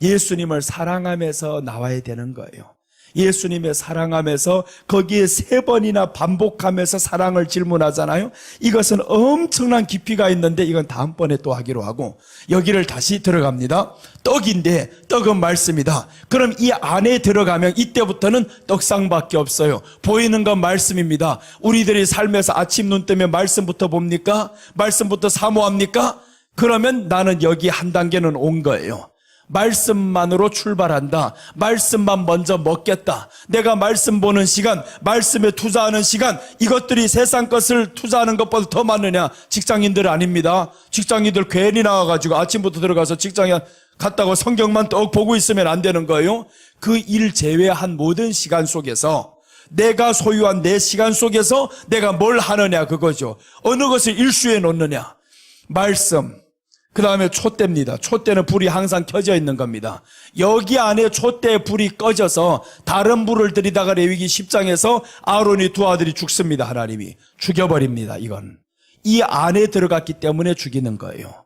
예수님을 사랑하면서 나와야 되는 거예요. 예수님의 사랑하면서 거기에 3번이나 반복하면서 사랑을 질문하잖아요. 이것은 엄청난 깊이가 있는데 이건 다음번에 또 하기로 하고 여기를 다시 들어갑니다. 떡인데 떡은 말씀이다. 그럼 이 안에 들어가면 이때부터는 떡상밖에 없어요. 보이는 건 말씀입니다. 우리들이 삶에서 아침 눈 뜨면 말씀부터 봅니까? 말씀부터 사모합니까? 그러면 나는 여기 한 단계는 온 거예요. 말씀만으로 출발한다. 말씀만 먼저 먹겠다. 내가 말씀 보는 시간, 말씀에 투자하는 시간, 이것들이 세상 것을 투자하는 것보다 더 많으냐? 직장인들 아닙니다. 직장인들 괜히 나와가지고 아침부터 들어가서 직장에 갔다고 성경만 떡 보고 있으면 안 되는 거예요. 그 일 제외한 모든 시간 속에서 내가 소유한 내 시간 속에서 내가 뭘 하느냐 그거죠. 어느 것을 일수에 놓느냐. 말씀. 그 다음에 촛대입니다. 촛대는 불이 항상 켜져 있는 겁니다. 여기 안에 촛대의 불이 꺼져서 다른 불을 들이다가 레위기 10장에서 아론이 두 아들이 죽습니다. 하나님이 죽여버립니다. 이건 이 안에 들어갔기 때문에 죽이는 거예요.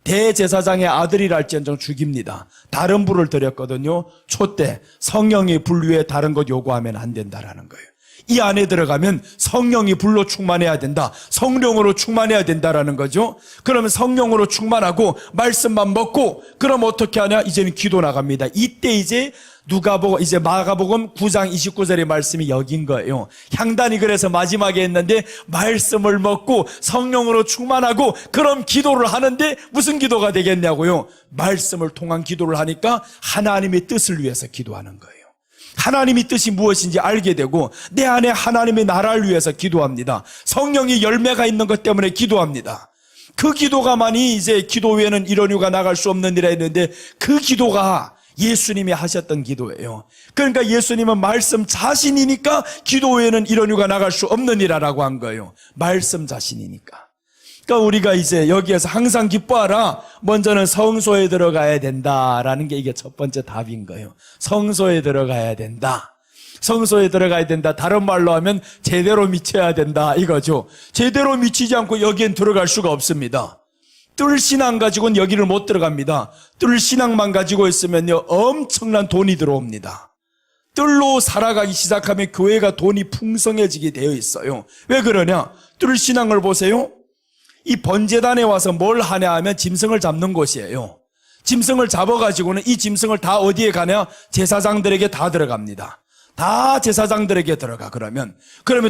대제사장의 아들이랄지언정 죽입니다. 다른 불을 들였거든요. 촛대, 성령이 불 위에 다른 것 요구하면 안 된다라는 거예요. 이 안에 들어가면 성령이 불로 충만해야 된다. 성령으로 충만해야 된다라는 거죠. 그러면 성령으로 충만하고 말씀만 먹고 그럼 어떻게 하냐? 이제는 기도 나갑니다. 이때 이제 누가복음 이제 마가복음 9장 29절의 말씀이 여긴 거예요. 향단이 그래서 마지막에 했는데 말씀을 먹고 성령으로 충만하고 그럼 기도를 하는데 무슨 기도가 되겠냐고요? 말씀을 통한 기도를 하니까 하나님의 뜻을 위해서 기도하는 거예요. 하나님의 뜻이 무엇인지 알게 되고 내 안에 하나님의 나라를 위해서 기도합니다. 성령이 열매가 있는 것 때문에 기도합니다. 그 기도가만이 이제 기도 외에는 이런 이유가 나갈 수 없는 일이라 했는데 그 기도가 예수님이 하셨던 기도예요. 그러니까 예수님은 말씀 자신이니까 기도 외에는 이런 이유가 나갈 수 없는 일이라고 한 거예요. 말씀 자신이니까. 그러니까 우리가 이제 여기에서 항상 기뻐하라. 먼저는 성소에 들어가야 된다라는 게 이게 첫 번째 답인 거예요. 성소에 들어가야 된다. 성소에 들어가야 된다. 다른 말로 하면 제대로 미쳐야 된다 이거죠. 제대로 미치지 않고 여기엔 들어갈 수가 없습니다. 뜰신앙 가지고는 여기를 못 들어갑니다. 뜰신앙만 가지고 있으면요 엄청난 돈이 들어옵니다. 뜰로 살아가기 시작하면 교회가 돈이 풍성해지게 되어 있어요. 왜 그러냐? 뜰신앙을 보세요. 이 번제단에 와서 뭘 하냐 하면 짐승을 잡는 곳이에요. 짐승을 잡아가지고는 이 짐승을 다 어디에 가냐? 제사장들에게 다 들어갑니다. 다 제사장들에게 들어가. 그러면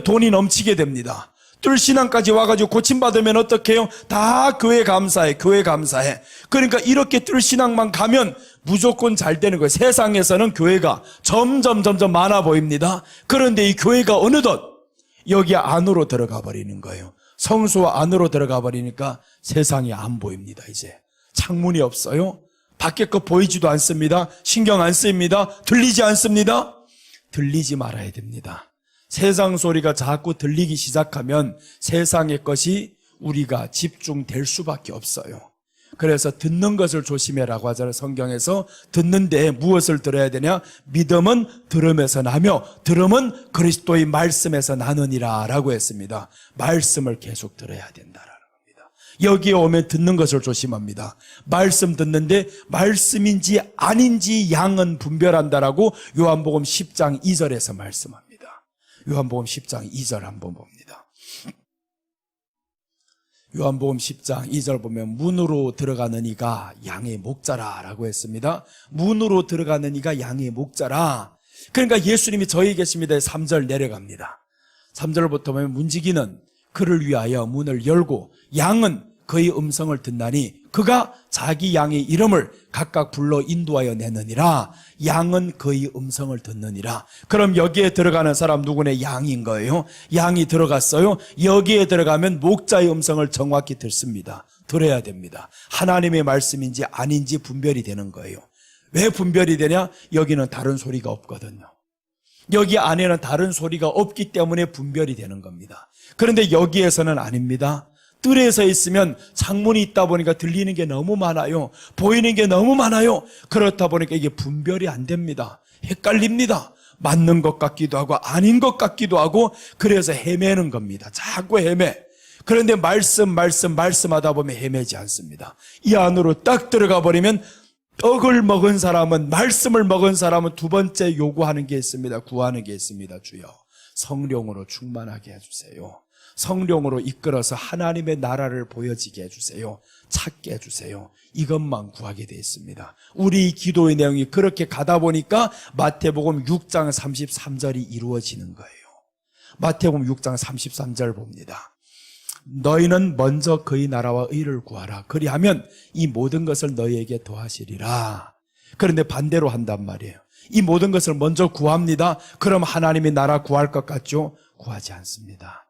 돈이 넘치게 됩니다. 뜰신앙까지 와가지고 고침받으면 어떻게 해요? 다 교회 감사해. 교회 감사해. 그러니까 이렇게 뜰신앙만 가면 무조건 잘 되는 거예요. 세상에서는 교회가 점점 많아 보입니다. 그런데 이 교회가 어느덧 여기 안으로 들어가 버리는 거예요. 성소 안으로 들어가 버리니까 세상이 안 보입니다. 이제 창문이 없어요. 밖에 거 보이지도 않습니다. 신경 안 쓰입니다. 들리지 않습니다. 들리지 말아야 됩니다. 세상 소리가 자꾸 들리기 시작하면 세상의 것이 우리가 집중될 수밖에 없어요. 그래서 듣는 것을 조심해라고 하잖아요. 성경에서 듣는데 무엇을 들어야 되냐? 믿음은 들음에서 나며 들음은 그리스도의 말씀에서 나느니라 라고 했습니다. 말씀을 계속 들어야 된다라는 겁니다. 여기에 오면 듣는 것을 조심합니다. 말씀 듣는데 말씀인지 아닌지 양은 분별한다라고 요한복음 10장 2절에서 말씀합니다. 요한복음 10장 2절 한번 봅니다. 요한복음 10장 2절 보면 문으로 들어가는 이가 양의 목자라 라고 했습니다. 문으로 들어가는 이가 양의 목자라. 그러니까 예수님이 저희 계십니다. 3절 내려갑니다. 3절부터 보면 문지기는 그를 위하여 문을 열고 양은 그의 음성을 듣나니 그가 자기 양의 이름을 각각 불러 인도하여 내느니라. 양은 그의 음성을 듣느니라. 그럼 여기에 들어가는 사람 누구네? 양인 거예요. 양이 들어갔어요. 여기에 들어가면 목자의 음성을 정확히 듣습니다. 들어야 됩니다. 하나님의 말씀인지 아닌지 분별이 되는 거예요. 왜 분별이 되냐? 여기는 다른 소리가 없거든요. 여기 안에는 다른 소리가 없기 때문에 분별이 되는 겁니다. 그런데 여기에서는 아닙니다. 뜰에 서 있으면 창문이 있다 보니까 들리는 게 너무 많아요. 보이는 게 너무 많아요. 그렇다 보니까 이게 분별이 안 됩니다. 헷갈립니다. 맞는 것 같기도 하고 아닌 것 같기도 하고 그래서 헤매는 겁니다. 자꾸 헤매. 그런데 말씀하다 보면 헤매지 않습니다. 이 안으로 딱 들어가 버리면 떡을 먹은 사람은, 말씀을 먹은 사람은 두 번째 요구하는 게 있습니다. 구하는 게 있습니다. 주여, 성령으로 충만하게 해주세요. 성령으로 이끌어서 하나님의 나라를 보여지게 해주세요. 찾게 해주세요. 이것만 구하게 되어 있습니다. 우리 기도의 내용이 그렇게 가다 보니까 마태복음 6장 33절이 이루어지는 거예요. 마태복음 6장 33절 봅니다. 너희는 먼저 그의 나라와 의를 구하라. 그리하면 이 모든 것을 너희에게 더하시리라. 그런데 반대로 한단 말이에요. 이 모든 것을 먼저 구합니다. 그럼 하나님의 나라 구할 것 같죠? 구하지 않습니다.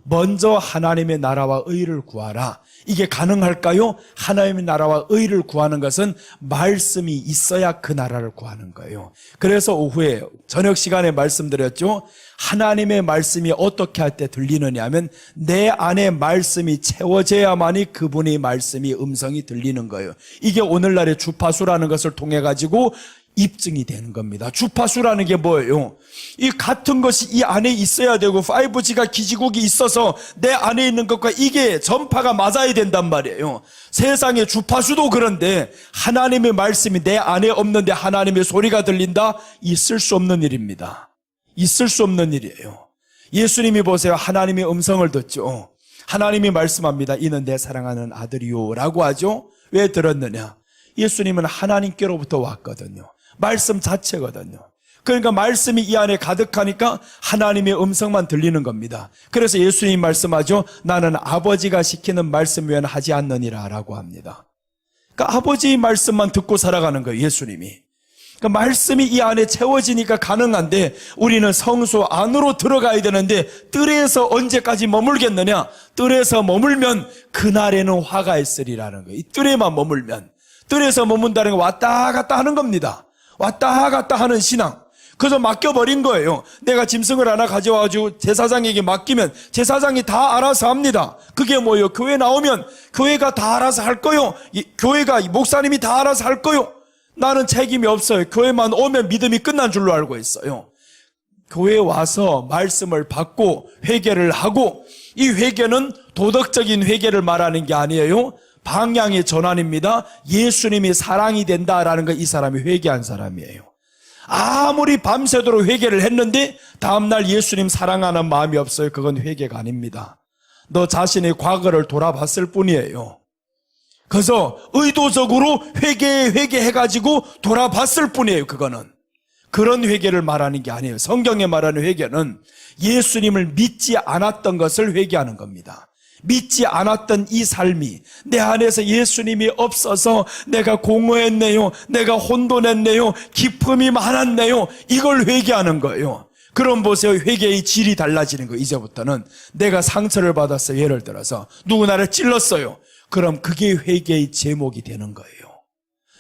먼저 하나님의 나라와 의를 구하라. 이게 가능할까요? 하나님의 나라와 의를 구하는 것은 말씀이 있어야 그 나라를 구하는 거예요. 그래서 오후에 저녁 시간에 말씀드렸죠. 하나님의 말씀이 어떻게 할 때 들리느냐 하면 내 안에 말씀이 채워져야만이 그분의 말씀이 음성이 들리는 거예요. 이게 오늘날의 주파수라는 것을 통해 가지고 입증이 되는 겁니다. 주파수라는 게 뭐예요? 이 같은 것이 이 안에 있어야 되고 5G가 기지국이 있어서 내 안에 있는 것과 이게 전파가 맞아야 된단 말이에요. 세상의 주파수도 그런데 하나님의 말씀이 내 안에 없는데 하나님의 소리가 들린다? 있을 수 없는 일입니다. 있을 수 없는 일이에요. 예수님이 보세요. 하나님의 음성을 듣죠. 하나님이 말씀합니다. 이는 내 사랑하는 아들이요 라고 하죠. 왜 들었느냐? 예수님은 하나님께로부터 왔거든요. 말씀 자체거든요. 그러니까 말씀이 이 안에 가득하니까 하나님의 음성만 들리는 겁니다. 그래서 예수님이 말씀하죠. 나는 아버지가 시키는 말씀 외에는 하지 않느니라 라고 합니다. 그러니까 아버지의 말씀만 듣고 살아가는 거예요. 예수님이. 그러니까 말씀이 이 안에 채워지니까 가능한데 우리는 성소 안으로 들어가야 되는데 뜰에서 언제까지 머물겠느냐? 뜰에서 머물면 그날에는 화가 있으리라는 거예요. 이 뜰에만 머물면. 뜰에서 머문다는 건 왔다 갔다 하는 겁니다. 왔다 갔다 하는 신앙. 그래서 맡겨버린 거예요. 내가 짐승을 하나 가져와가지고 제사장에게 맡기면 제사장이 다 알아서 합니다. 그게 뭐예요? 교회 나오면 교회가 다 알아서 할 거요. 교회가 목사님이 다 알아서 할 거요. 나는 책임이 없어요. 교회만 오면 믿음이 끝난 줄로 알고 있어요. 교회에 와서 말씀을 받고 회개를 하고 이 회개는 도덕적인 회개를 말하는 게 아니에요. 방향의 전환입니다. 예수님이 사랑이 된다라는 거 이 사람이 회개한 사람이에요. 아무리 밤새도록 회개를 했는데 다음날 예수님 사랑하는 마음이 없어요. 그건 회개가 아닙니다. 너 자신의 과거를 돌아봤을 뿐이에요. 그래서 의도적으로 회개해가지고 돌아봤을 뿐이에요. 그거는. 그런 회개를 말하는 게 아니에요. 성경에 말하는 회개는 예수님을 믿지 않았던 것을 회개하는 겁니다. 믿지 않았던 이 삶이 내 안에서 예수님이 없어서 내가 공허했네요. 내가 혼돈했네요. 기품이 많았네요. 이걸 회개하는 거예요. 그럼 보세요. 회개의 질이 달라지는 거예요. 이제부터는 내가 상처를 받았어요. 예를 들어서 누구 나를 찔렀어요. 그럼 그게 회개의 제목이 되는 거예요.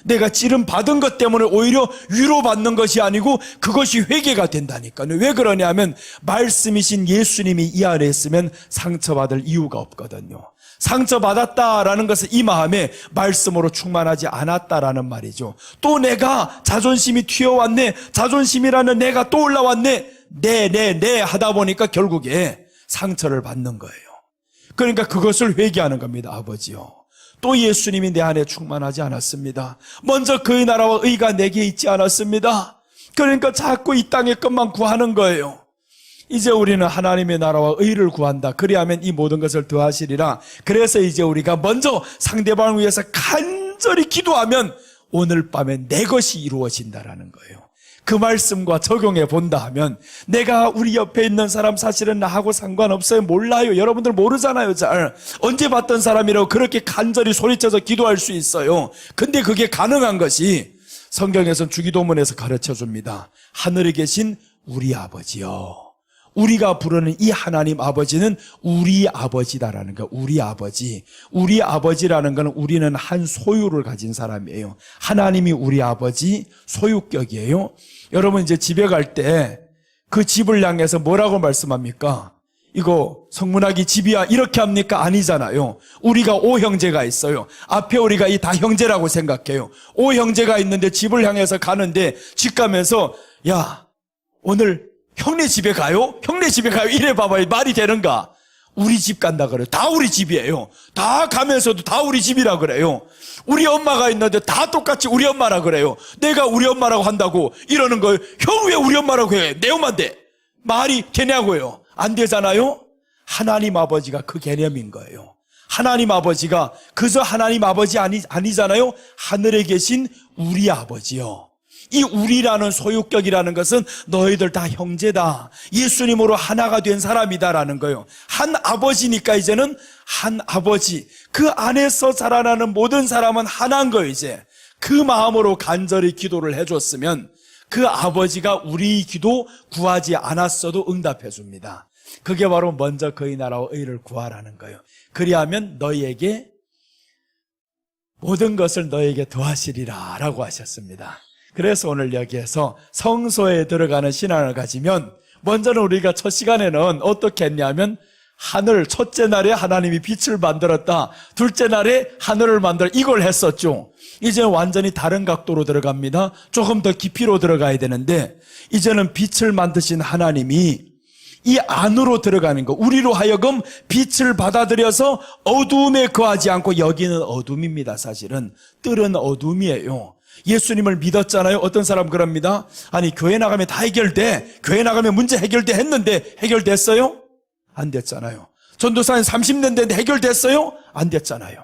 내가 찌름 받은 것 때문에 오히려 위로받는 것이 아니고 그것이 회개가 된다니까요. 왜 그러냐면 말씀이신 예수님이 이 안에 있으면 상처받을 이유가 없거든요. 상처받았다라는 것은 이 마음에 말씀으로 충만하지 않았다라는 말이죠. 또 내가 자존심이 튀어왔네. 자존심이라는 내가 또 올라왔네. 네 하다 보니까 결국에 상처를 받는 거예요. 그러니까 그것을 회개하는 겁니다. 아버지요. 또 예수님이 내 안에 충만하지 않았습니다. 먼저 그의 나라와 의가 내게 있지 않았습니다. 그러니까 자꾸 이 땅의 것만 구하는 거예요. 이제 우리는 하나님의 나라와 의를 구한다. 그리하면 이 모든 것을 더하시리라. 그래서 이제 우리가 먼저 상대방을 위해서 간절히 기도하면 오늘 밤에 내 것이 이루어진다라는 거예요. 그 말씀과 적용해 본다 하면 내가 우리 옆에 있는 사람 사실은 나하고 상관없어요. 몰라요. 여러분들 모르잖아요. 잘 언제 봤던 사람이라고 그렇게 간절히 소리쳐서 기도할 수 있어요. 근데 그게 가능한 것이 성경에서는 주기도문에서 가르쳐 줍니다. 하늘에 계신 우리 아버지요. 우리가 부르는 이 하나님 아버지는 우리 아버지다라는 거. 우리 아버지. 우리 아버지라는 건 우리는 한 소유를 가진 사람이에요. 하나님이 우리 아버지 소유격이에요. 여러분 이제 집에 갈 때 그 집을 향해서 뭐라고 말씀합니까? 이거 성문학이 집이야 이렇게 합니까? 아니잖아요. 우리가 5형제가 있어요. 앞에 우리가 이 다 형제라고 생각해요. 5형제가 있는데 집을 향해서 가는데 집 가면서 야 오늘 형네 집에 가요? 형네 집에 가요? 이래 봐봐요. 말이 되는가? 우리 집 간다 그래요. 다 우리 집이에요. 다 가면서도 다 우리 집이라 그래요. 우리 엄마가 있는데 다 똑같이 우리 엄마라 그래요. 내가 우리 엄마라고 한다고 이러는 거예요. 형 왜 우리 엄마라고 해? 내 엄마인데. 말이 되냐고요. 안 되잖아요. 하나님 아버지가 그 개념인 거예요. 하나님 아버지가 그저 하나님 아버지 아니잖아요. 하늘에 계신 우리 아버지요. 이 우리라는 소유격이라는 것은 너희들 다 형제다. 예수님으로 하나가 된 사람이다라는 거예요. 한 아버지니까 이제는 한 아버지. 그 안에서 자라나는 모든 사람은 하나인 거예요, 이제. 그 마음으로 간절히 기도를 해줬으면 그 아버지가 우리 기도 구하지 않았어도 응답해 줍니다. 그게 바로 먼저 그의 나라와 의를 구하라는 거예요. 그리하면 너희에게 모든 것을 너희에게 더하시리라 라고 하셨습니다. 그래서 오늘 여기에서 성소에 들어가는 신앙을 가지면 먼저는 우리가 첫 시간에는 어떻게 했냐면 하늘, 첫째 날에 하나님이 빛을 만들었다. 둘째 날에 하늘을 만들어 이걸 했었죠. 이제 완전히 다른 각도로 들어갑니다. 조금 더 깊이로 들어가야 되는데 이제는 빛을 만드신 하나님이 이 안으로 들어가는 거, 우리로 하여금 빛을 받아들여서 어두움에 거하지 않고 여기는 어둠입니다. 사실은 뜰은 어둠이에요. 예수님을 믿었잖아요. 어떤 사람 그럽니다. 아니 교회 나가면 다 해결돼. 교회 나가면 문제 해결돼 했는데 해결됐어요? 안 됐잖아요. 전도사님 30년 됐는데 해결됐어요? 안 됐잖아요.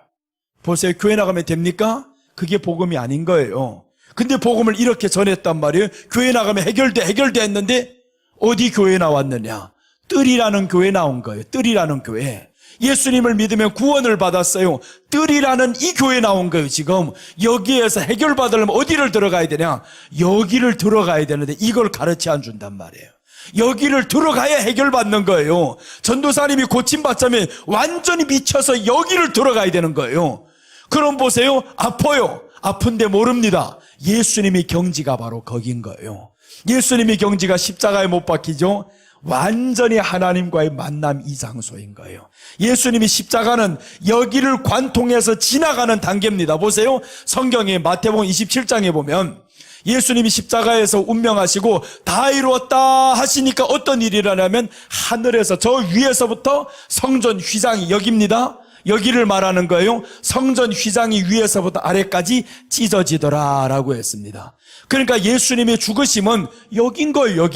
보세요. 교회 나가면 됩니까? 그게 복음이 아닌 거예요. 근데 복음을 이렇게 전했단 말이에요. 교회 나가면 해결돼 했는데 어디 교회 나왔느냐? 뜰이라는 교회 나온 거예요. 뜰이라는 교회. 예수님을 믿으면 구원을 받았어요. 뜰이라는 이 교회 나온 거예요. 지금 여기에서 해결받으려면 어디를 들어가야 되냐? 여기를 들어가야 되는데 이걸 가르쳐 안 준단 말이에요. 여기를 들어가야 해결받는 거예요. 전도사님이 고침받자면 완전히 미쳐서 여기를 들어가야 되는 거예요. 그럼 보세요. 아파요. 아픈데 모릅니다. 예수님이 경지가 바로 거긴 거예요. 예수님이 경지가 십자가에 못 박히죠. 완전히 하나님과의 만남 이 장소인 거예요. 예수님이 십자가는 여기를 관통해서 지나가는 단계입니다. 보세요. 성경에 마태복음 27장에 보면 예수님이 십자가에서 운명하시고 다 이루었다 하시니까 어떤 일이 일어나면 하늘에서 저 위에서부터 성전 휘장이 여기입니다. 여기를 말하는 거예요. 성전 휘장이 위에서부터 아래까지 찢어지더라라고 했습니다. 그러니까 예수님의 죽으심은 여긴 거예요.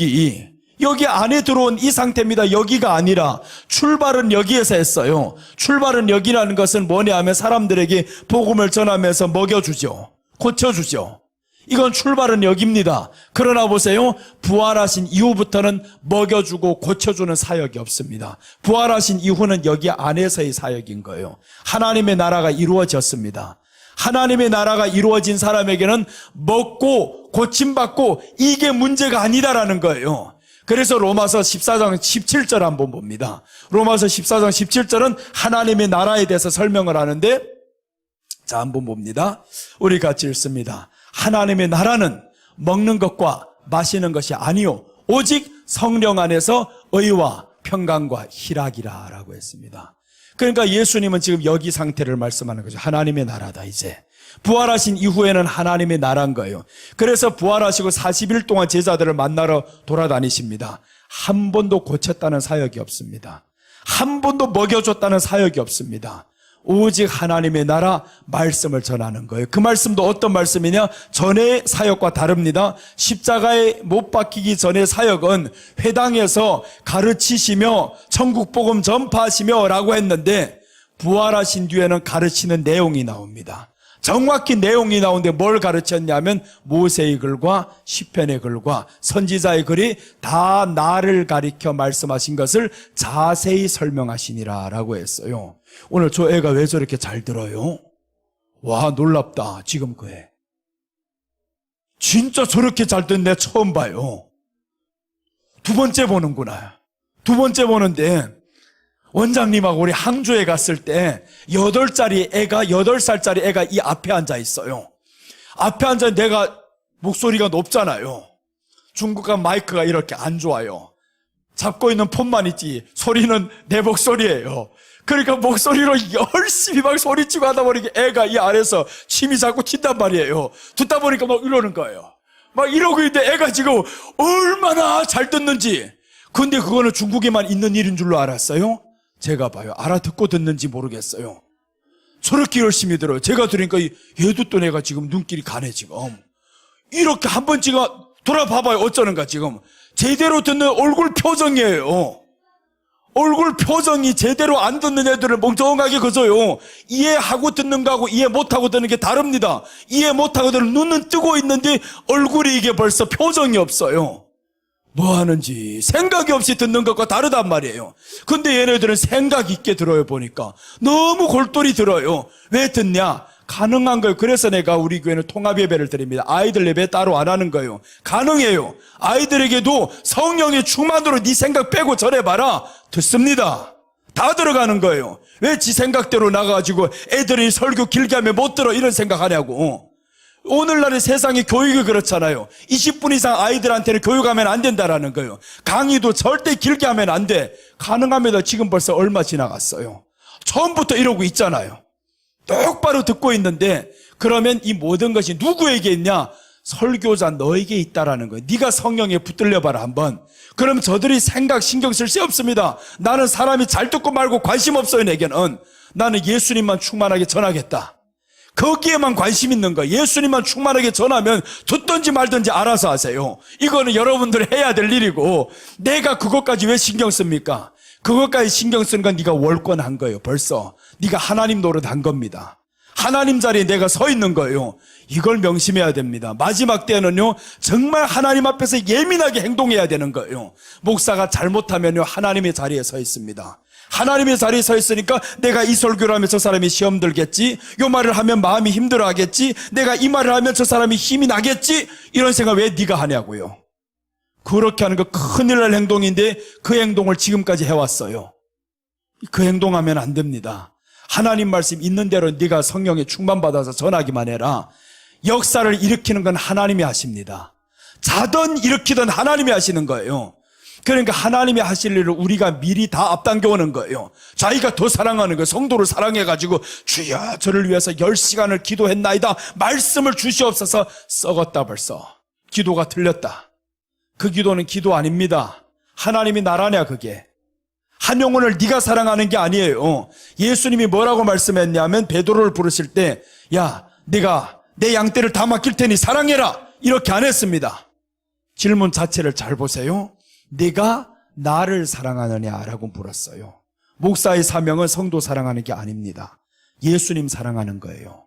여기 안에 들어온 이 상태입니다. 여기가 아니라 출발은 여기에서 했어요. 출발은 여기라는 것은 뭐냐 하면 사람들에게 복음을 전하면서 먹여주죠. 고쳐주죠. 이건 출발은 여기입니다. 그러나 보세요. 부활하신 이후부터는 먹여주고 고쳐주는 사역이 없습니다. 부활하신 이후는 여기 안에서의 사역인 거예요. 하나님의 나라가 이루어졌습니다. 하나님의 나라가 이루어진 사람에게는 먹고 고침받고 이게 문제가 아니다라는 거예요. 그래서 로마서 14장 17절 한번 봅니다. 로마서 14장 17절은 하나님의 나라에 대해서 설명을 하는데 자 한번 봅니다. 우리 같이 읽습니다. 하나님의 나라는 먹는 것과 마시는 것이 아니요 오직 성령 안에서 의와 평강과 희락이라 라고 했습니다. 그러니까 예수님은 지금 여기 상태를 말씀하는 거죠. 하나님의 나라다 이제. 부활하신 이후에는 하나님의 나라인 거예요. 그래서 부활하시고 40일 동안 제자들을 만나러 돌아다니십니다. 한 번도 고쳤다는 사역이 없습니다. 한 번도 먹여줬다는 사역이 없습니다. 오직 하나님의 나라 말씀을 전하는 거예요. 그 말씀도 어떤 말씀이냐? 전의 사역과 다릅니다. 십자가에 못 박히기 전의 사역은 회당에서 가르치시며 천국 복음 전파하시며 라고 했는데 부활하신 뒤에는 가르치는 내용이 나옵니다. 정확히 내용이 나오는데 뭘 가르쳤냐면 모세의 글과 시편의 글과 선지자의 글이 다 나를 가리켜 말씀하신 것을 자세히 설명하시니라 라고 했어요. 오늘 저 애가 왜 저렇게 잘 들어요? 와 놀랍다. 지금 그 애 진짜 저렇게 잘 듣는 애 처음 봐요. 두 번째 보는구나. 두 번째 보는데 원장님하고 우리 항주에 갔을 때 8살짜리 애가 이 앞에 앉아 있어요. 앞에 앉아 내가 목소리가 높잖아요. 중국 간 마이크가 이렇게 안 좋아요. 잡고 있는 폰만 있지 소리는 내 목소리예요. 그러니까 목소리로 열심히 막 소리치고 하다 보니까 애가 이 아래서 침이 자꾸 튄단 말이에요. 듣다 보니까 막 이러는 거예요. 막 이러고 있는데 애가 지금 얼마나 잘 듣는지. 근데 그거는 중국에만 있는 일인 줄로 알았어요? 제가 봐요. 알아듣고 듣는지 모르겠어요. 저렇게 열심히 들어요. 제가 들으니까 얘도 또 내가 지금 눈길이 가네 지금. 이렇게 한 번 지금 돌아봐봐요. 어쩌는가 지금. 제대로 듣는 얼굴 표정이에요. 얼굴 표정이 제대로 안 듣는 애들을 멍청하게 거져요. 이해하고 듣는 거하고 이해 못하고 듣는 게 다릅니다. 이해 못하고 듣는 눈은 뜨고 있는데 얼굴이 이게 벌써 표정이 없어요. 뭐 하는지 생각이 없이 듣는 것과 다르단 말이에요. 근데 얘네들은 생각 있게 들어요. 보니까 너무 골똘히 들어요. 왜 듣냐? 가능한 거예요. 그래서 내가 우리 교회는 통합 예배를 드립니다. 아이들 예배 따로 안 하는 거예요. 가능해요. 아이들에게도 성령의 충만으로 네 생각 빼고 전해봐라. 듣습니다. 다 들어가는 거예요. 왜 지 생각대로 나가가지고 애들이 설교 길게 하면 못 들어 이런 생각하냐고. 오늘날의 세상의 교육이 그렇잖아요. 20분 이상 아이들한테는 교육하면 안 된다라는 거예요. 강의도 절대 길게 하면 안 돼. 가능합니다. 지금 벌써 얼마 지나갔어요. 처음부터 이러고 있잖아요. 똑바로 듣고 있는데 그러면 이 모든 것이 누구에게 있냐? 설교자 너에게 있다라는 거예요. 네가 성령에 붙들려 봐라 한번. 그럼 저들이 생각 신경 쓸 새 없습니다. 나는 사람이 잘 듣고 말고 관심 없어요. 내게는. 나는 예수님만 충만하게 전하겠다. 거기에만 관심 있는 거예요. 예수님만 충만하게 전하면 듣든지 말든지 알아서 하세요. 이거는 여러분들 해야 될 일이고 내가 그것까지 왜 신경 씁니까? 그것까지 신경 쓰는 건 네가 월권한 거예요. 벌써 네가 하나님 노릇한 겁니다. 하나님 자리에 내가 서 있는 거예요. 이걸 명심해야 됩니다. 마지막 때는요 정말 하나님 앞에서 예민하게 행동해야 되는 거예요. 목사가 잘못하면요 하나님의 자리에 서 있습니다. 하나님의 자리에 서 있으니까 내가 이 설교를 하면 저 사람이 시험 들겠지, 이 말을 하면 마음이 힘들어 하겠지, 내가 이 말을 하면 저 사람이 힘이 나겠지, 이런 생각 왜 네가 하냐고요. 그렇게 하는 거 큰일 날 행동인데 그 행동을 지금까지 해왔어요. 그 행동하면 안 됩니다. 하나님 말씀 있는 대로 네가 성령에 충만받아서 전하기만 해라. 역사를 일으키는 건 하나님이 하십니다. 자든 일으키든 하나님이 하시는 거예요. 그러니까 하나님이 하실 일을 우리가 미리 다 앞당겨 오는 거예요. 자기가 더 사랑하는 거예요. 성도를 사랑해가지고 주여 저를 위해서 10시간을 기도했나이다. 말씀을 주시옵소서. 썩었다 벌써. 기도가 틀렸다. 그 기도는 기도 아닙니다. 하나님이 나라냐 그게. 한 영혼을 네가 사랑하는 게 아니에요. 예수님이 뭐라고 말씀했냐면 베드로를 부르실 때 야 내가 내 양떼를 다 맡길 테니 사랑해라 이렇게 안 했습니다. 질문 자체를 잘 보세요. 네가 나를 사랑하느냐라고 물었어요. 목사의 사명은 성도 사랑하는 게 아닙니다. 예수님 사랑하는 거예요.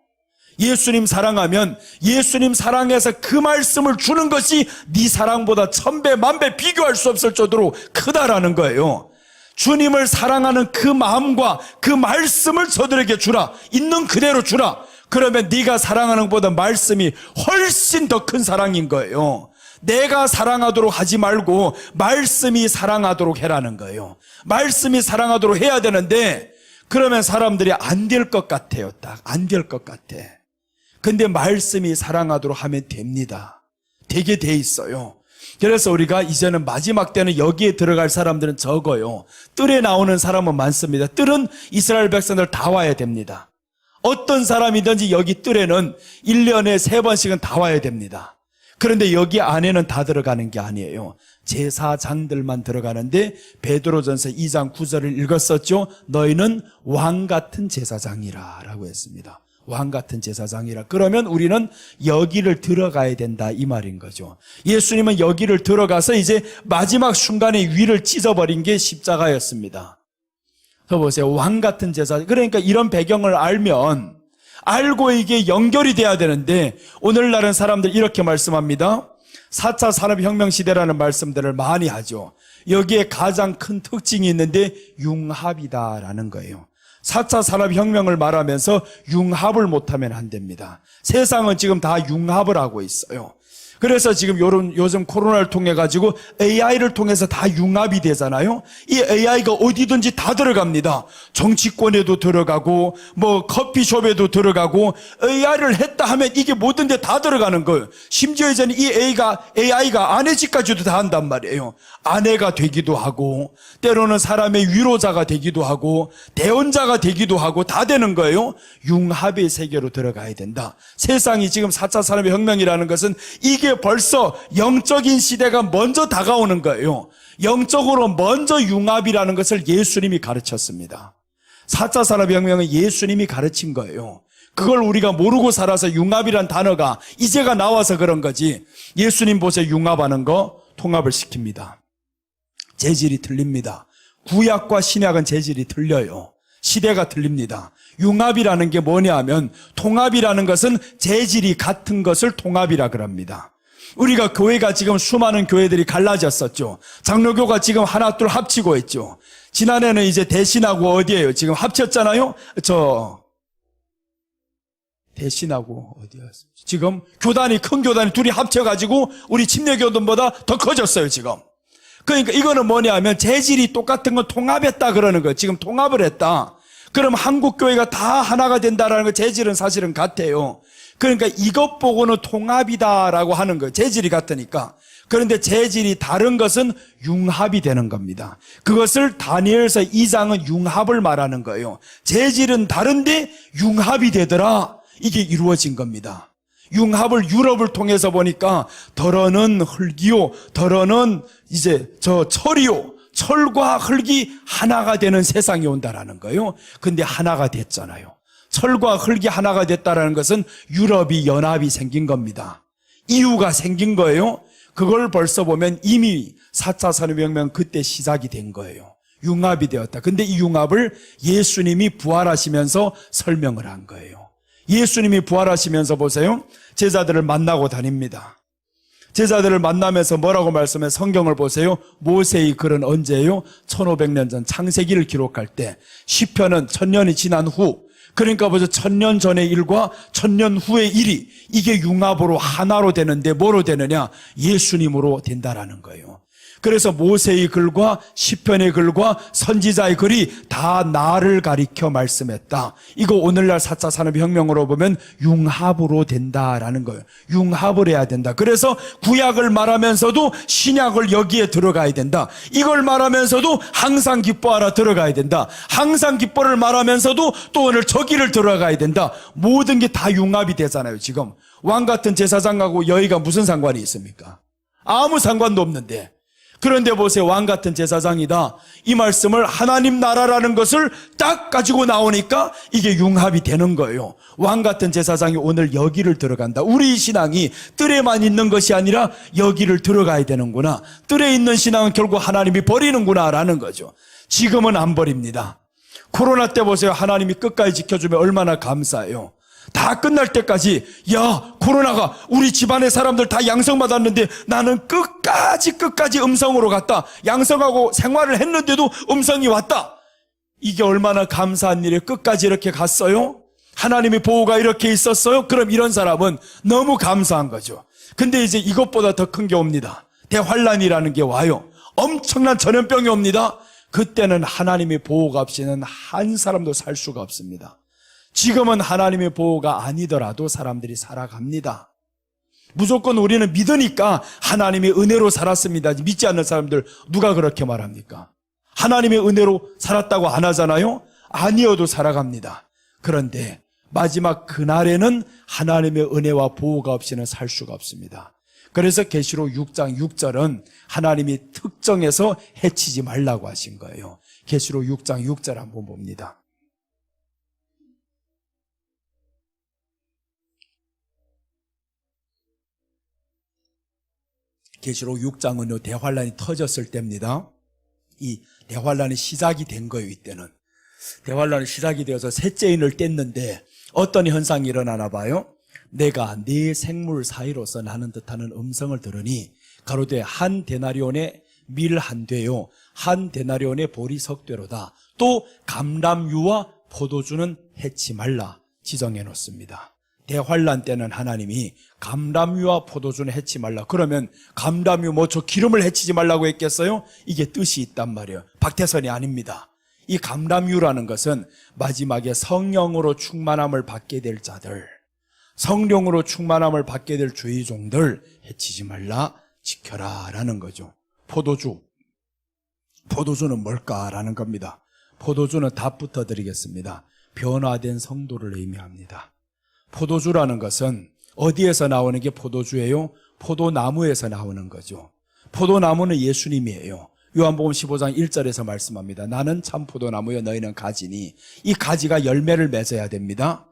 예수님 사랑하면 예수님 사랑해서 그 말씀을 주는 것이 네 사랑보다 1000배 만배 비교할 수 없을 정도로 크다라는 거예요. 주님을 사랑하는 그 마음과 그 말씀을 저들에게 주라. 있는 그대로 주라. 그러면 네가 사랑하는 것보다 말씀이 훨씬 더 큰 사랑인 거예요. 내가 사랑하도록 하지 말고 말씀이 사랑하도록 해라는 거예요. 말씀이 사랑하도록 해야 되는데 그러면 사람들이 안 될 것 같아요. 딱 안 될 것 같아. 근데 말씀이 사랑하도록 하면 됩니다. 되게 돼 있어요. 그래서 우리가 이제는 마지막 때는 여기에 들어갈 사람들은 적어요. 뜰에 나오는 사람은 많습니다. 뜰은 이스라엘 백성들 다 와야 됩니다. 어떤 사람이든지 여기 뜰에는 1년에 3번씩은 다 와야 됩니다. 그런데 여기 안에는 다 들어가는 게 아니에요. 제사장들만 들어가는데 베드로전서 2장 9절을 읽었었죠. 너희는 왕 같은 제사장이라 라고 했습니다. 왕 같은 제사장이라. 그러면 우리는 여기를 들어가야 된다 이 말인 거죠. 예수님은 여기를 들어가서 이제 마지막 순간에 위를 찢어버린 게 십자가였습니다. 저 보세요. 왕 같은 제사. 그러니까 이런 배경을 알면 알고 이게 연결이 돼야 되는데 오늘날은 사람들 이렇게 말씀합니다. 4차 산업혁명 시대라는 말씀들을 많이 하죠. 여기에 가장 큰 특징이 있는데 융합이다라는 거예요. 4차 산업혁명을 말하면서 융합을 못하면 안 됩니다. 세상은 지금 다 융합을 하고 있어요. 그래서 지금 요즘 코로나를 통해 가지고 AI를 통해서 다 융합이 되잖아요. 이 AI가 어디든지 다 들어갑니다. 정치권에도 들어가고 뭐 커피숍에도 들어가고 AI를 했다 하면 이게 뭐든 데 다 들어가는 거예요. 심지어 이제는 이 AI가 아내 집까지도 다 한단 말이에요. 아내가 되기도 하고 때로는 사람의 위로자가 되기도 하고 대언자가 되기도 하고 다 되는 거예요. 융합의 세계로 들어가야 된다. 세상이 지금 4차 산업혁명이라는 것은 이게 벌써 영적인 시대가 먼저 다가오는 거예요. 영적으로 먼저 융합이라는 것을 예수님이 가르쳤습니다. 4차 산업혁명은 예수님이 가르친 거예요. 그걸 우리가 모르고 살아서 융합이란 단어가 이제가 나와서 그런 거지. 예수님 보세요. 융합하는 거 통합을 시킵니다. 재질이 틀립니다. 구약과 신약은 재질이 틀려요. 시대가 틀립니다. 융합이라는 게 뭐냐 하면 통합이라는 것은 재질이 같은 것을 통합이라 그럽니다. 우리가 교회가 지금 수많은 교회들이 갈라졌었죠. 장로교가 지금 하나 둘 합치고 있죠. 지난해는 이제 대신하고 어디예요? 지금 합쳤잖아요. 대신하고 어디였어요? 지금 교단이 큰 교단이 둘이 합쳐가지고 우리 침례교단보다 더 커졌어요 지금. 그러니까 이거는 뭐냐 하면 재질이 똑같은 건 통합했다 그러는 거예요. 지금 통합을 했다. 그럼 한국 교회가 다 하나가 된다라는 거 재질은 사실은 같아요. 그러니까 이것 보고는 통합이다라고 하는 거예요. 재질이 같으니까. 그런데 재질이 다른 것은 융합이 되는 겁니다. 그것을 다니엘서 2장은 융합을 말하는 거예요. 재질은 다른데 융합이 되더라. 이게 이루어진 겁니다. 융합을 유럽을 통해서 보니까 덜어는 흙이요, 덜어는 이제 철이요, 철과 흙이 하나가 되는 세상이 온다라는 거예요. 근데 하나가 됐잖아요. 철과 흙이 하나가 됐다라는 것은 유럽이 연합이 생긴 겁니다. 이유가 생긴 거예요. 그걸 벌써 보면 이미 4차 산업혁명 그때 시작이 된 거예요. 융합이 되었다. 근데 이 융합을 예수님이 부활하시면서 설명을 한 거예요. 예수님이 부활하시면서 보세요. 제자들을 만나고 다닙니다. 제자들을 만나면서 뭐라고 말씀해? 성경을 보세요. 모세의 글은 언제예요? 1500년 전 창세기를 기록할 때, 시편은 1000년이 지난 후, 그러니까 벌써 1000년 전의 일과 1000년 후의 일이 이게 융합으로 하나로 되는데 뭐로 되느냐? 예수님으로 된다라는 거예요. 그래서 모세의 글과 시편의 글과 선지자의 글이 다 나를 가리켜 말씀했다. 이거 오늘날 4차 산업혁명으로 보면 융합으로 된다라는 거예요. 융합을 해야 된다. 그래서 구약을 말하면서도 신약을 여기에 들어가야 된다. 이걸 말하면서도 항상 기뻐하라 들어가야 된다. 항상 기뻐를 말하면서도 또 오늘 저기를 들어가야 된다. 모든 게 다 융합이 되잖아요. 지금 왕 같은 제사장하고 여의가 무슨 상관이 있습니까? 아무 상관도 없는데. 그런데 보세요. 왕 같은 제사장이다. 이 말씀을 하나님 나라라는 것을 딱 가지고 나오니까 이게 융합이 되는 거예요. 왕 같은 제사장이 오늘 여기를 들어간다. 우리 신앙이 뜰에만 있는 것이 아니라 여기를 들어가야 되는구나. 뜰에 있는 신앙은 결국 하나님이 버리는구나 라는 거죠. 지금은 안 버립니다. 코로나 때 보세요. 하나님이 끝까지 지켜주면 얼마나 감사해요. 다 끝날 때까지 야 코로나가 우리 집안의 사람들 다 양성받았는데 나는 끝까지 음성으로 갔다. 양성하고 생활을 했는데도 음성이 왔다. 이게 얼마나 감사한 일이에요. 끝까지 이렇게 갔어요. 하나님의 보호가 이렇게 있었어요. 그럼 이런 사람은 너무 감사한 거죠. 근데 이제 이것보다 더 큰 게 옵니다. 대환란이라는 게 와요. 엄청난 전염병이 옵니다. 그때는 하나님의 보호가 없이는 한 사람도 살 수가 없습니다. 지금은 하나님의 보호가 아니더라도 사람들이 살아갑니다. 무조건 우리는 믿으니까 하나님의 은혜로 살았습니다. 믿지 않는 사람들 누가 그렇게 말합니까? 하나님의 은혜로 살았다고 안 하잖아요? 아니어도 살아갑니다. 그런데 마지막 그날에는 하나님의 은혜와 보호가 없이는 살 수가 없습니다. 그래서 계시록 6장 6절은 하나님이 특정해서 해치지 말라고 하신 거예요. 계시록 6장 6절 한번 봅니다. 계시록 6장은 대환란이 터졌을 때입니다. 이 대환란이 시작이 된 거예요. 이때는 대환란이 시작이 되어서 셋째 인을 뗐는데 어떤 현상이 일어나나 봐요. 내가 네 생물 사이로서 나는 듯하는 음성을 들으니 가로되 한 데나리온의 밀 한 되요 한 데나리온의 보리 석 되로다. 또 감람유와 포도주는 해치 말라 지정해 놓습니다. 대환란 때는 하나님이 감람유와 포도주는 해치 말라. 그러면 감람유 저 기름을 해치지 말라고 했겠어요? 이게 뜻이 있단 말이에요. 박태선이 아닙니다. 이 감람유라는 것은 마지막에 성령으로 충만함을 받게 될 자들, 성령으로 충만함을 받게 될 주의 종들 해치지 말라 지켜라 라는 거죠. 포도주는 뭘까라는 겁니다. 포도주는 답부터 드리겠습니다. 변화된 성도를 의미합니다. 포도주라는 것은 어디에서 나오는 게 포도주예요? 포도나무에서 나오는 거죠. 포도나무는 예수님이에요. 요한복음 15장 1절에서 말씀합니다. 나는 참 포도나무여 너희는 가지니 이 가지가 열매를 맺어야 됩니다.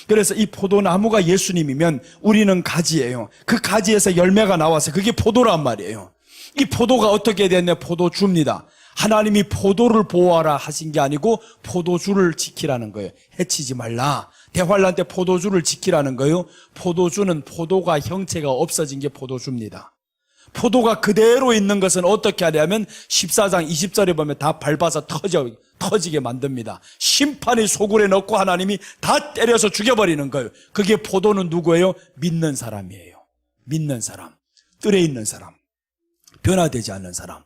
그래서 이 포도나무가 예수님이면 우리는 가지예요. 그 가지에서 열매가 나와서 그게 포도란 말이에요. 이 포도가 어떻게 됐냐? 포도주입니다. 하나님이 포도를 보호하라 하신 게 아니고 포도주를 지키라는 거예요. 해치지 말라. 대환란 때 포도주를 지키라는 거예요. 포도주는 포도가 형체가 없어진 게 포도주입니다. 포도가 그대로 있는 것은 어떻게 하냐면 14장 20절에 보면 다 밟아서 터지게 만듭니다. 심판이 소굴에 넣고 하나님이 다 때려서 죽여버리는 거예요. 그게 포도는 누구예요? 믿는 사람이에요. 믿는 사람, 뜰에 있는 사람, 변화되지 않는 사람,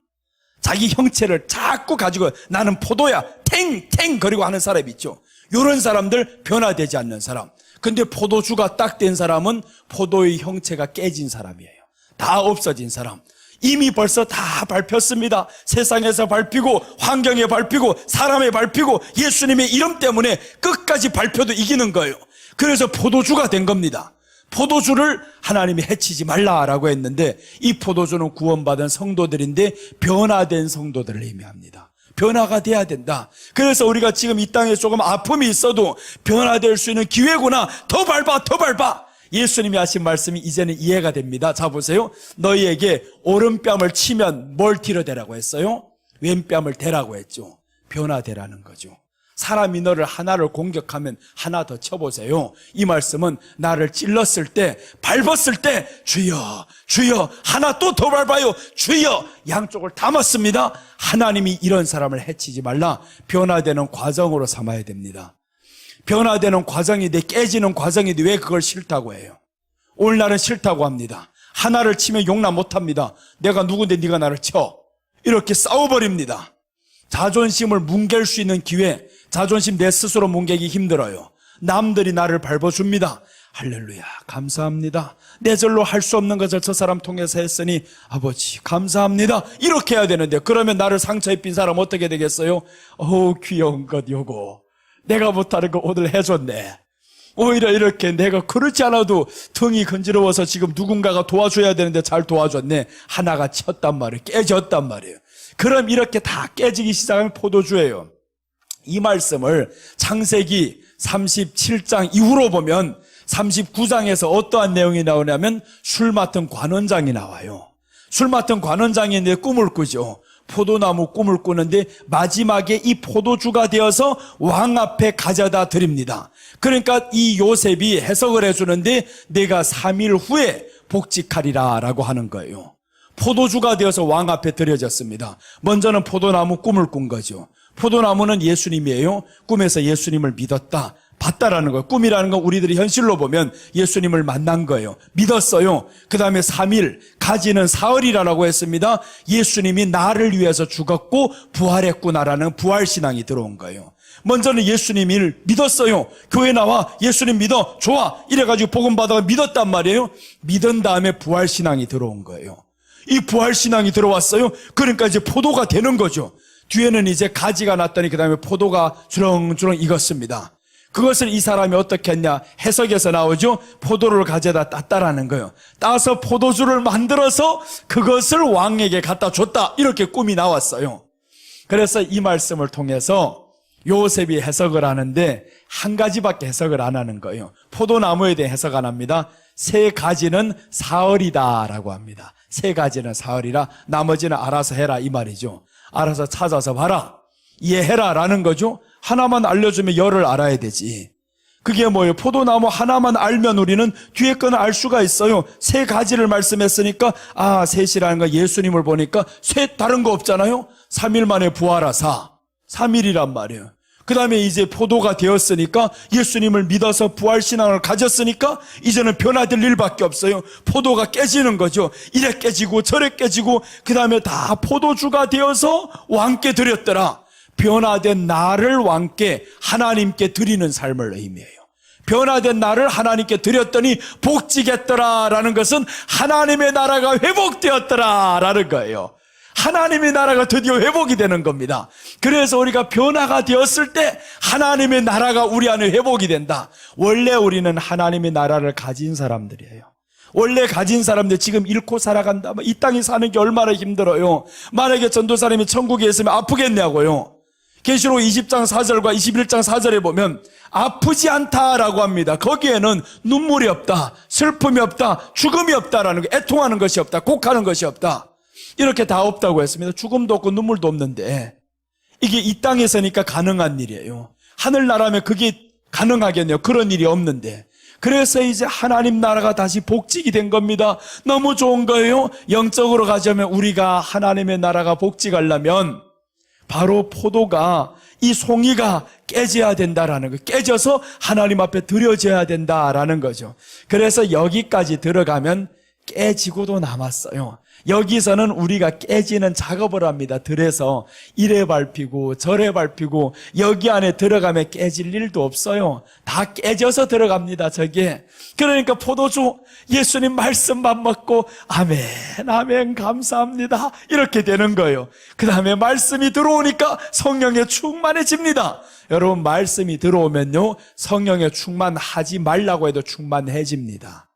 자기 형체를 자꾸 가지고 나는 포도야 탱탱 거리고 하는 사람 있죠. 이런 사람들, 변화되지 않는 사람. 근데 포도주가 딱 된 사람은 포도의 형체가 깨진 사람이에요. 다 없어진 사람. 이미 벌써 다 밟혔습니다. 세상에서 밟히고 환경에 밟히고 사람에 밟히고 예수님의 이름 때문에 끝까지 밟혀도 이기는 거예요. 그래서 포도주가 된 겁니다. 포도주를 하나님이 해치지 말라라고 했는데 이 포도주는 구원받은 성도들인데 변화된 성도들을 의미합니다. 변화가 돼야 된다. 그래서 우리가 지금 이 땅에 조금 아픔이 있어도 변화될 수 있는 기회구나. 더 밟아, 더 밟아. 예수님이 하신 말씀이 이제는 이해가 됩니다. 자 보세요. 너희에게 오른뺨을 치면 뭘 뒤로대라고 했어요? 왼뺨을 대라고 했죠. 변화되라는 거죠. 사람이 너를 하나를 공격하면 하나 더 쳐보세요. 이 말씀은 나를 찔렀을 때, 밟았을 때 주여, 주여, 하나 또 더 밟아요. 주여, 양쪽을 담았습니다. 하나님이 이런 사람을 해치지 말라. 변화되는 과정으로 삼아야 됩니다. 변화되는 과정인데 깨지는 과정인데 왜 그걸 싫다고 해요? 오늘날은 싫다고 합니다. 하나를 치면 용납 못합니다. 내가 누군데 네가 나를 쳐. 이렇게 싸워버립니다. 자존심을 뭉갤 수 있는 기회, 자존심 내 스스로 뭉개기 힘들어요. 남들이 나를 밟아줍니다. 할렐루야, 감사합니다. 내 절로 할 수 없는 것을 저 사람 통해서 했으니 아버지 감사합니다. 이렇게 해야 되는데 그러면 나를 상처 입힌 사람 어떻게 되겠어요? 귀여운 것 요거 내가 못하는 거 오늘 해줬네. 오히려 이렇게 내가 그렇지 않아도 등이 건지러워서 지금 누군가가 도와줘야 되는데 잘 도와줬네. 하나가 쳤단 말이에요. 깨졌단 말이에요. 그럼 이렇게 다 깨지기 시작하면 포도주예요. 이 말씀을 창세기 37장 이후로 보면 39장에서 어떠한 내용이 나오냐면 술 맡은 관원장이 나와요. 술 맡은 관원장이 내 꿈을 꾸죠. 포도나무 꿈을 꾸는데 마지막에 이 포도주가 되어서 왕 앞에 가져다 드립니다. 그러니까 이 요셉이 해석을 해주는데 내가 3일 후에 복직하리라 라고 하는 거예요. 포도주가 되어서 왕 앞에 드려졌습니다. 먼저는 포도나무 꿈을 꾼 거죠. 포도나무는 예수님이에요. 꿈에서 예수님을 믿었다, 봤다라는 거예요. 꿈이라는 건 우리들이 현실로 보면 예수님을 만난 거예요. 믿었어요. 그 다음에 3일, 가지는 사흘이라고 했습니다. 예수님이 나를 위해서 죽었고 부활했구나라는 부활신앙이 들어온 거예요. 먼저는 예수님을 믿었어요. 교회 나와 예수님 믿어, 좋아, 이래가지고 복음 받아가 믿었단 말이에요. 믿은 다음에 부활신앙이 들어온 거예요. 이 부활신앙이 들어왔어요. 그러니까 이제 포도가 되는 거죠. 뒤에는 이제 가지가 났더니 그 다음에 포도가 주렁주렁 익었습니다. 그것을 이 사람이 어떻게 했냐? 해석에서 나오죠. 포도를 가져다 땄다라는 거예요. 따서 포도주를 만들어서 그것을 왕에게 갖다 줬다. 이렇게 꿈이 나왔어요. 그래서 이 말씀을 통해서 요셉이 해석을 하는데 한 가지밖에 해석을 안 하는 거예요. 포도나무에 대해 해석 안 합니다. 세 가지는 사흘이다 라고 합니다. 세 가지는 사흘이라 나머지는 알아서 해라 이 말이죠. 알아서 찾아서 봐라, 이해해라 라는 거죠. 하나만 알려주면 열을 알아야 되지. 그게 뭐예요? 포도나무 하나만 알면 우리는 뒤에 거는 알 수가 있어요. 세 가지를 말씀했으니까 셋이라는 거 예수님을 보니까 셋 다른 거 없잖아요. 3일 만에 부활하사 3일이란 말이에요. 그 다음에 이제 포도가 되었으니까 예수님을 믿어서 부활신앙을 가졌으니까 이제는 변화될 일밖에 없어요. 포도가 깨지는 거죠. 이래 깨지고 저래 깨지고 그 다음에 다 포도주가 되어서 왕께 드렸더라. 변화된 나를 왕께 하나님께 드리는 삶을 의미해요. 변화된 나를 하나님께 드렸더니 복지겠더라라는 것은 하나님의 나라가 회복되었더라라는 거예요. 하나님의 나라가 드디어 회복이 되는 겁니다. 그래서 우리가 변화가 되었을 때 하나님의 나라가 우리 안에 회복이 된다. 원래 우리는 하나님의 나라를 가진 사람들이에요. 원래 가진 사람들 지금 잃고 살아간다. 이 땅에 사는 게 얼마나 힘들어요. 만약에 전도사님이 천국에 있으면 아프겠냐고요. 계시록 20장 4절과 21장 4절에 보면 아프지 않다라고 합니다. 거기에는 눈물이 없다, 슬픔이 없다, 죽음이 없다라는 거, 애통하는 것이 없다, 곡하는 것이 없다. 이렇게 다 없다고 했습니다. 죽음도 없고 눈물도 없는데 이게 이 땅에서니까 가능한 일이에요. 하늘나라면 그게 가능하겠네요. 그런 일이 없는데. 그래서 이제 하나님 나라가 다시 복직이 된 겁니다. 너무 좋은 거예요. 영적으로 가자면 우리가 하나님의 나라가 복직하려면 바로 포도가, 이 송이가 깨져야 된다라는 거, 깨져서 하나님 앞에 드려져야 된다라는 거죠. 그래서 여기까지 들어가면 깨지고도 남았어요. 여기서는 우리가 깨지는 작업을 합니다. 들에서 이래 밟히고 저래 밟히고 여기 안에 들어가면 깨질 일도 없어요. 다 깨져서 들어갑니다. 저게. 그러니까 포도주 예수님 말씀만 먹고 아멘 아멘 감사합니다 이렇게 되는 거예요. 그 다음에 말씀이 들어오니까 성령에 충만해집니다. 여러분, 말씀이 들어오면요 성령에 충만하지 말라고 해도 충만해집니다.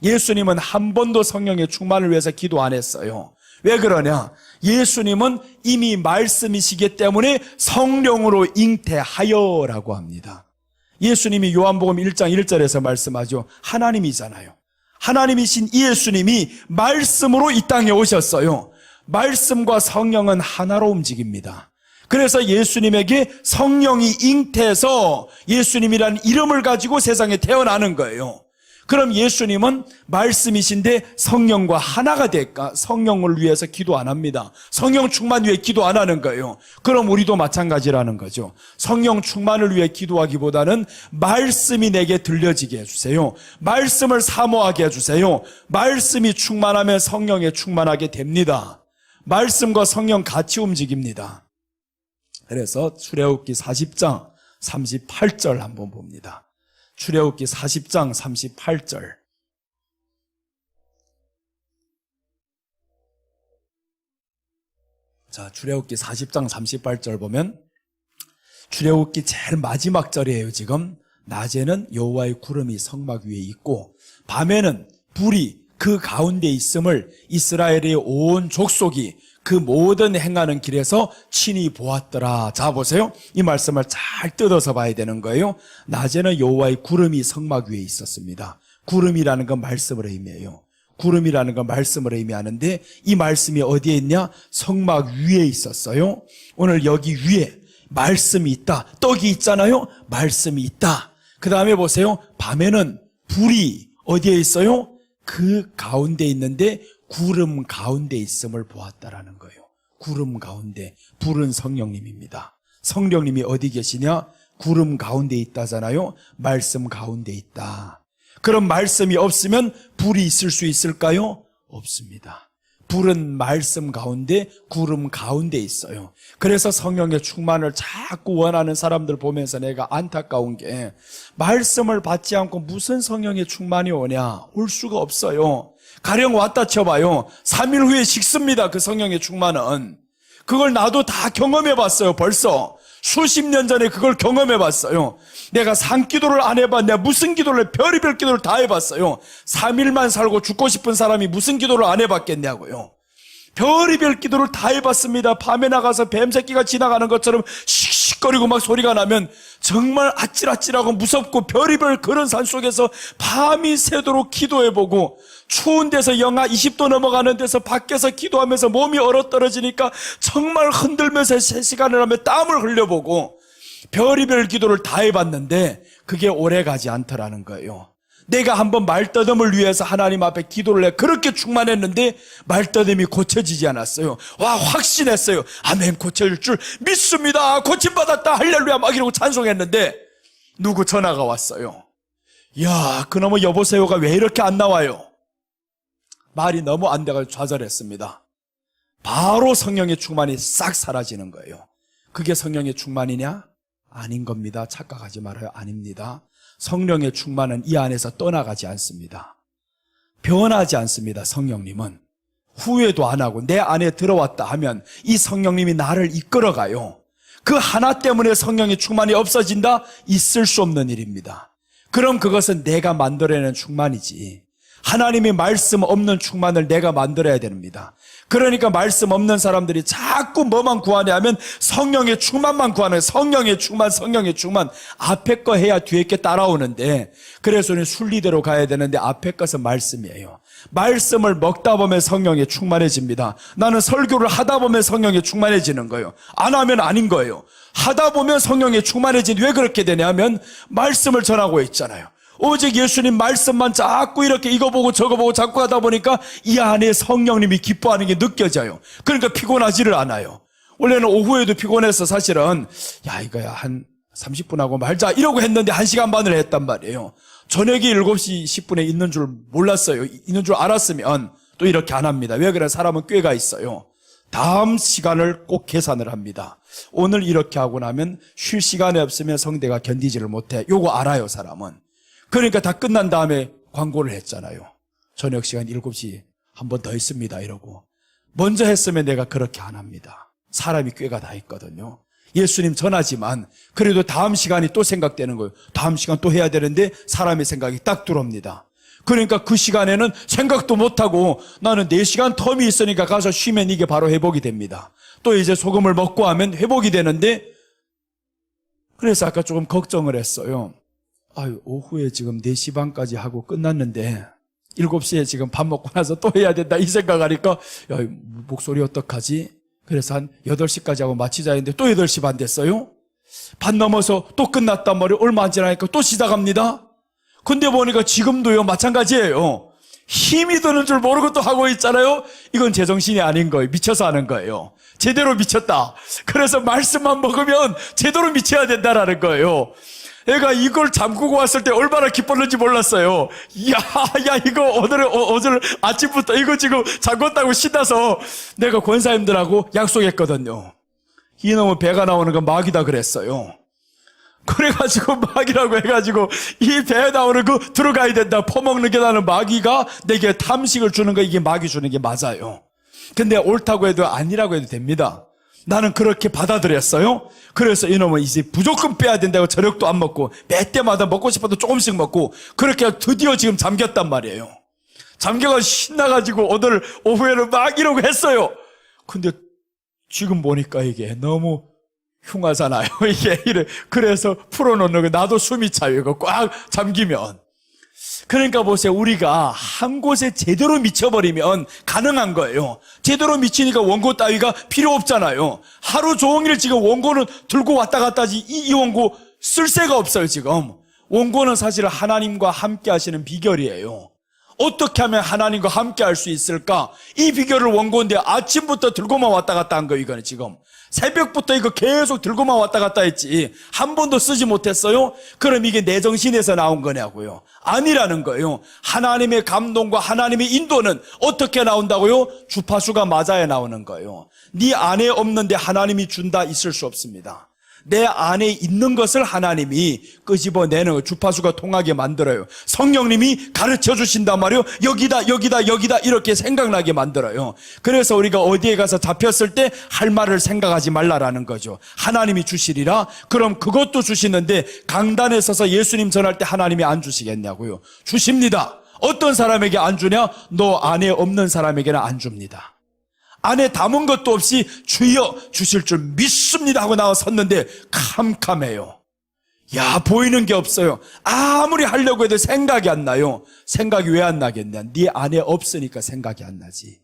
예수님은 한 번도 성령의 충만을 위해서 기도 안 했어요. 왜 그러냐? 예수님은 이미 말씀이시기 때문에 성령으로 잉태하여라고 합니다. 예수님이 요한복음 1장 1절에서 말씀하죠. 하나님이잖아요. 하나님이신 이 예수님이 말씀으로 이 땅에 오셨어요. 말씀과 성령은 하나로 움직입니다. 그래서 예수님에게 성령이 잉태해서 예수님이라는 이름을 가지고 세상에 태어나는 거예요. 그럼 예수님은 말씀이신데 성령과 하나가 될까? 성령을 위해서 기도 안 합니다. 성령 충만 위해 기도 안 하는 거예요. 그럼 우리도 마찬가지라는 거죠. 성령 충만을 위해 기도하기보다는 말씀이 내게 들려지게 해주세요. 말씀을 사모하게 해주세요. 말씀이 충만하면 성령에 충만하게 됩니다. 말씀과 성령 같이 움직입니다. 그래서 출애굽기 40장 38절 한번 봅니다. 출애굽기 40장 38절. 자, 출애굽기 40장 38절 보면 출애굽기 제일 마지막 절이에요. 지금 낮에는 여호와의 구름이 성막 위에 있고 밤에는 불이 그 가운데 있음을 이스라엘의 온 족속이 그 모든 행하는 길에서 친히 보았더라. 자, 보세요. 이 말씀을 잘 뜯어서 봐야 되는 거예요. 낮에는 여호와의 구름이 성막 위에 있었습니다. 구름이라는 건 말씀을 의미해요. 구름이라는 건 말씀을 의미하는데 이 말씀이 어디에 있냐? 성막 위에 있었어요. 오늘 여기 위에 말씀이 있다. 떡이 있잖아요. 말씀이 있다. 그 다음에 보세요. 밤에는 불이 어디에 있어요? 그 가운데 있는데 구름 가운데 있음을 보았다라는 거예요. 구름 가운데. 불은 성령님입니다. 성령님이 어디 계시냐? 구름 가운데 있다잖아요. 말씀 가운데 있다. 그럼 말씀이 없으면 불이 있을 수 있을까요? 없습니다. 불은 말씀 가운데, 구름 가운데 있어요. 그래서 성령의 충만을 자꾸 원하는 사람들 보면서 내가 안타까운 게 말씀을 받지 않고 무슨 성령의 충만이 오냐? 올 수가 없어요. 가령 왔다 쳐봐요. 3일 후에 식습니다. 그 성령의 충만은. 그걸 나도 다 경험해봤어요. 벌써 수십 년 전에 그걸 경험해봤어요. 내가 산기도를 안 해봤냐? 무슨 기도를, 별의별 기도를 다 해봤어요. 3일만 살고 죽고 싶은 사람이 무슨 기도를 안 해봤겠냐고요. 별의별 기도를 다 해봤습니다. 밤에 나가서 뱀새끼가 지나가는 것처럼 씩씩거리고 막 소리가 나면 정말 아찔아찔하고 무섭고 별의별 그런 산속에서 밤이 새도록 기도해보고 추운 데서 영하 20도 넘어가는 데서 밖에서 기도하면서 몸이 얼어떨어지니까 정말 흔들면서 3시간을 하며 땀을 흘려보고 별의별 기도를 다 해봤는데 그게 오래가지 않더라는 거예요. 내가 한번 말떠듬을 위해서 하나님 앞에 기도를 해 그렇게 충만했는데 말떠듬이 고쳐지지 않았어요. 와, 확신했어요. 아멘, 고쳐질 줄 믿습니다. 고침받았다. 할렐루야 막 이러고 찬송했는데 누구 전화가 왔어요. 야, 그놈의 여보세요가 왜 이렇게 안 나와요? 말이 너무 안 돼가지고 좌절했습니다. 바로 성령의 충만이 싹 사라지는 거예요. 그게 성령의 충만이냐? 아닌 겁니다. 착각하지 말아요. 아닙니다. 성령의 충만은 이 안에서 떠나가지 않습니다. 변하지 않습니다. 성령님은 후회도 안 하고 내 안에 들어왔다 하면 이 성령님이 나를 이끌어가요. 그 하나 때문에 성령의 충만이 없어진다? 있을 수 없는 일입니다. 그럼 그것은 내가 만들어내는 충만이지 하나님의 말씀 없는 충만을 내가 만들어야 됩니다. 그러니까 말씀 없는 사람들이 자꾸 뭐만 구하냐 하면 성령의 충만만 구하는 거예요. 성령의 충만, 성령의 충만. 앞에 거 해야 뒤에 게 따라오는데, 그래서 우리는 순리대로 가야 되는데 앞에 것은 말씀이에요. 말씀을 먹다 보면 성령에 충만해집니다. 나는 설교를 하다 보면 성령에 충만해지는 거예요. 안 하면 아닌 거예요. 하다 보면 성령에 충만해지는데 왜 그렇게 되냐면 말씀을 전하고 있잖아요. 오직 예수님 말씀만 자꾸 이렇게 이거 보고 저거 보고 자꾸 하다 보니까 이 안에 성령님이 기뻐하는 게 느껴져요. 그러니까 피곤하지를 않아요. 원래는 오후에도 피곤해서 사실은 야 이거야 한 30분 하고 말자 이러고 했는데 1시간 반을 했단 말이에요. 저녁에 7시 10분에 있는 줄 몰랐어요. 있는 줄 알았으면 또 이렇게 안 합니다. 왜 그래? 사람은 꾀가 있어요. 다음 시간을 꼭 계산을 합니다. 오늘 이렇게 하고 나면 쉴 시간이 없으면 성대가 견디지를 못해. 요거 알아요, 사람은. 그러니까 다 끝난 다음에 광고를 했잖아요. 저녁 시간 7시 한 번 더 있습니다 이러고. 먼저 했으면 내가 그렇게 안 합니다. 사람이 꾀가 다 있거든요. 예수님 전하지만 그래도 다음 시간이 또 생각되는 거예요. 다음 시간 또 해야 되는데 사람의 생각이 딱 들어옵니다. 그러니까 그 시간에는 생각도 못하고 나는 4시간 텀이 있으니까 가서 쉬면 이게 바로 회복이 됩니다. 또 이제 소금을 먹고 하면 회복이 되는데, 그래서 아까 조금 걱정을 했어요. 아유, 오후에 지금 4시 반까지 하고 끝났는데 7시에 지금 밥 먹고 나서 또 해야 된다 이 생각하니까 야, 목소리 어떡하지? 그래서 한 8시까지 하고 마치자 했는데 또 8시 반 됐어요. 반 넘어서 또 끝났단 말이에요. 얼마 안 지나니까 또 시작합니다. 근데 보니까 지금도요 마찬가지예요. 힘이 드는 줄 모르고 또 하고 있잖아요. 이건 제정신이 아닌 거예요. 미쳐서 하는 거예요. 제대로 미쳤다. 그래서 말씀만 먹으면 제대로 미쳐야 된다라는 거예요. 애가 이걸 잠그고 왔을 때 얼마나 기뻤는지 몰랐어요. 야, 이거 오늘 아침부터 이거 지금 잠궜다고 신나서 내가 권사님들하고 약속했거든요. 이놈은 배가 나오는 건 마귀다 그랬어요. 그래가지고 마귀라고 해가지고 이 배에 나오는 거 들어가야 된다. 퍼먹는 게 나는 마귀가 내게 탐식을 주는 거 이게 마귀 주는 게 맞아요. 근데 옳다고 해도 아니라고 해도 됩니다. 나는 그렇게 받아들였어요. 그래서 이놈은 이제 무조건 빼야 된다고 저녁도 안 먹고 매 때마다 먹고 싶어도 조금씩 먹고 그렇게 드디어 지금 잠겼단 말이에요. 잠겨가 신나가지고 오늘 오후에는 막 이러고 했어요. 근데 지금 보니까 이게 너무 흉하잖아요. 이게 이래. 그래서 풀어놓는 거 나도 숨이 차요. 이거 꽉 잠기면. 그러니까 보세요. 우리가 한 곳에 제대로 미쳐버리면 가능한 거예요. 제대로 미치니까 원고 따위가 필요 없잖아요. 하루 종일 지금 원고는 들고 왔다 갔다 하지 이 원고 쓸 새가 없어요 지금. 원고는 사실 하나님과 함께 하시는 비결이에요. 어떻게 하면 하나님과 함께 할 수 있을까? 이 비결을 원고인데 아침부터 들고만 왔다 갔다 한 거예요 이거는 지금. 새벽부터 이거 계속 들고만 왔다 갔다 했지 한 번도 쓰지 못했어요? 그럼 이게 내 정신에서 나온 거냐고요? 아니라는 거예요. 하나님의 감동과 하나님의 인도는 어떻게 나온다고요? 주파수가 맞아야 나오는 거예요. 네 안에 없는데 하나님이 준다 있을 수 없습니다. 내 안에 있는 것을 하나님이 끄집어내는 주파수가 통하게 만들어요. 성령님이 가르쳐 주신단 말이에요. 여기다 이렇게 생각나게 만들어요. 그래서 우리가 어디에 가서 잡혔을 때 할 말을 생각하지 말라라는 거죠. 하나님이 주시리라. 그럼 그것도 주시는데 강단에 서서 예수님 전할 때 하나님이 안 주시겠냐고요. 주십니다. 어떤 사람에게 안 주냐? 너 안에 없는 사람에게는 안 줍니다. 안에 담은 것도 없이 주여 주실 줄 믿습니다 하고 나와 섰는데 캄캄해요. 야, 보이는 게 없어요. 아무리 하려고 해도 생각이 안 나요. 생각이 왜 안 나겠냐? 네 안에 없으니까 생각이 안 나지.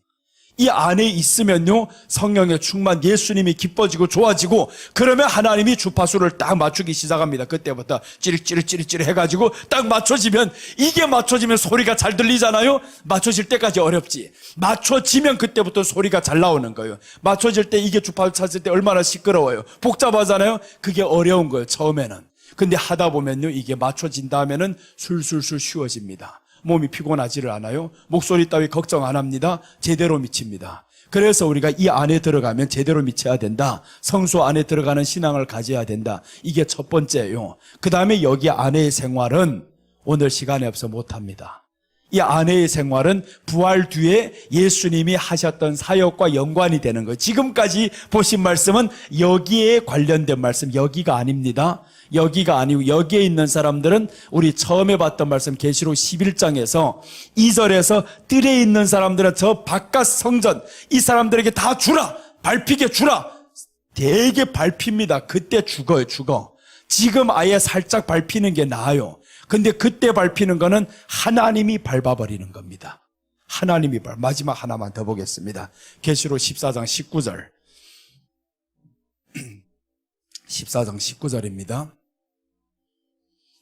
이 안에 있으면요 성령의 충만, 예수님이 기뻐지고 좋아지고 그러면 하나님이 주파수를 딱 맞추기 시작합니다. 그때부터 찌릿찌릿 해가지고 딱 맞춰지면, 이게 맞춰지면 소리가 잘 들리잖아요. 맞춰질 때까지 어렵지. 맞춰지면 그때부터 소리가 잘 나오는 거예요. 맞춰질 때 이게 주파수 찾을 때 얼마나 시끄러워요. 복잡하잖아요. 그게 어려운 거예요 처음에는. 근데 하다 보면요 이게 맞춰진 다음에는 술술술 쉬워집니다. 몸이 피곤하지를 않아요. 목소리 따위 걱정 안 합니다. 제대로 미칩니다. 그래서 우리가 이 안에 들어가면 제대로 미쳐야 된다. 성수 안에 들어가는 신앙을 가져야 된다. 이게 첫 번째예요. 그 다음에 여기 안에의 생활은 오늘 시간이 없어 못합니다. 이 안에의 생활은 부활 뒤에 예수님이 하셨던 사역과 연관이 되는 거예요. 지금까지 보신 말씀은 여기에 관련된 말씀, 여기가 아닙니다. 여기가 아니고 여기에 있는 사람들은 우리 처음에 봤던 말씀 계시록 11장에서 2절에서 뜰에 있는 사람들은 저 바깥 성전 이 사람들에게 다 주라, 밟히게 주라. 되게 밟힙니다. 그때 죽어요. 죽어. 지금 아예 살짝 밟히는 게 나아요. 근데 그때 밟히는 거는 하나님이 밟아버리는 겁니다. 하나님이 마지막 하나만 더 보겠습니다. 계시록 14장 19절 14장 19절입니다.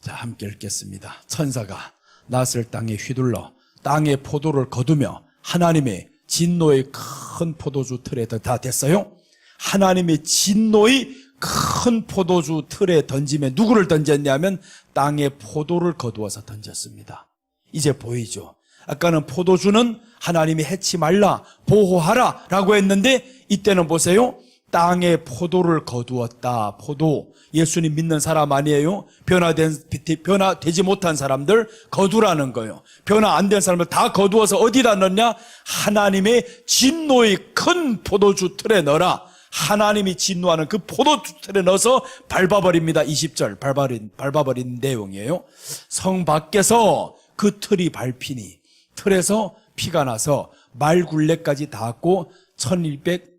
자, 함께 읽겠습니다. 천사가 낫을 땅에 휘둘러 땅의 포도를 거두며 하나님의 진노의 큰 포도주 틀에 다 됐어요? 하나님의 진노의 큰 포도주 틀에 던짐에 누구를 던졌냐면 땅에 포도를 거두어서 던졌습니다. 이제 보이죠? 아까는 포도주는 하나님이 해치 말라, 보호하라 라고 했는데 이때는 보세요. 땅에 포도를 거두었다. 포도. 예수님 믿는 사람 아니에요? 변화되지 못한 사람들 거두라는 거예요. 변화 안 된 사람들 다 거두어서 어디다 넣냐? 하나님의 진노의 큰 포도주 틀에 넣어라. 하나님이 진노하는 그 포도주 틀에 넣어서 밟아버립니다. 20절 밟아버린 내용이에요. 성 밖에서 그 틀이 밟히니 틀에서 피가 나서 말굴레까지 닿았고 1600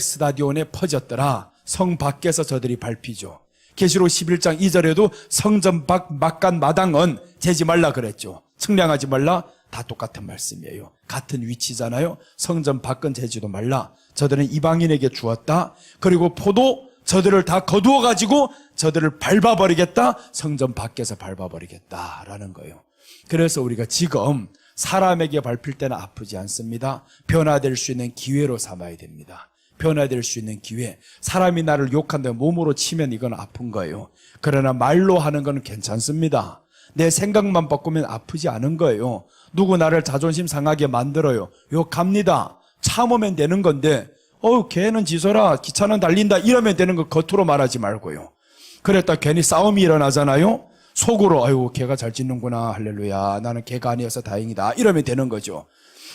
스타디온에 퍼졌더라. 성 밖에서 저들이 밟히죠. 계시록 11장 2절에도 성전 밖 막간 마당은 재지 말라 그랬죠. 측량하지 말라. 다 똑같은 말씀이에요. 같은 위치잖아요. 성전 밖은 재지도 말라. 저들은 이방인에게 주었다. 그리고 포도 저들을 다 거두어 가지고 저들을 밟아버리겠다. 성전 밖에서 밟아버리겠다라는 거예요. 그래서 우리가 지금 사람에게 밟힐 때는 아프지 않습니다. 변화될 수 있는 기회로 삼아야 됩니다. 변화될 수 있는 기회. 사람이 나를 욕한다 몸으로 치면 이건 아픈 거예요. 그러나 말로 하는 건 괜찮습니다. 내 생각만 바꾸면 아프지 않은 거예요. 누구 나를 자존심 상하게 만들어요. 욕합니다. 참으면 되는 건데 걔는 지소라 기차는 달린다 이러면 되는 거 겉으로 말하지 말고요. 그랬다 괜히 싸움이 일어나잖아요. 속으로 아이고 걔가 잘 짓는구나 할렐루야 나는 걔가 아니어서 다행이다 이러면 되는 거죠.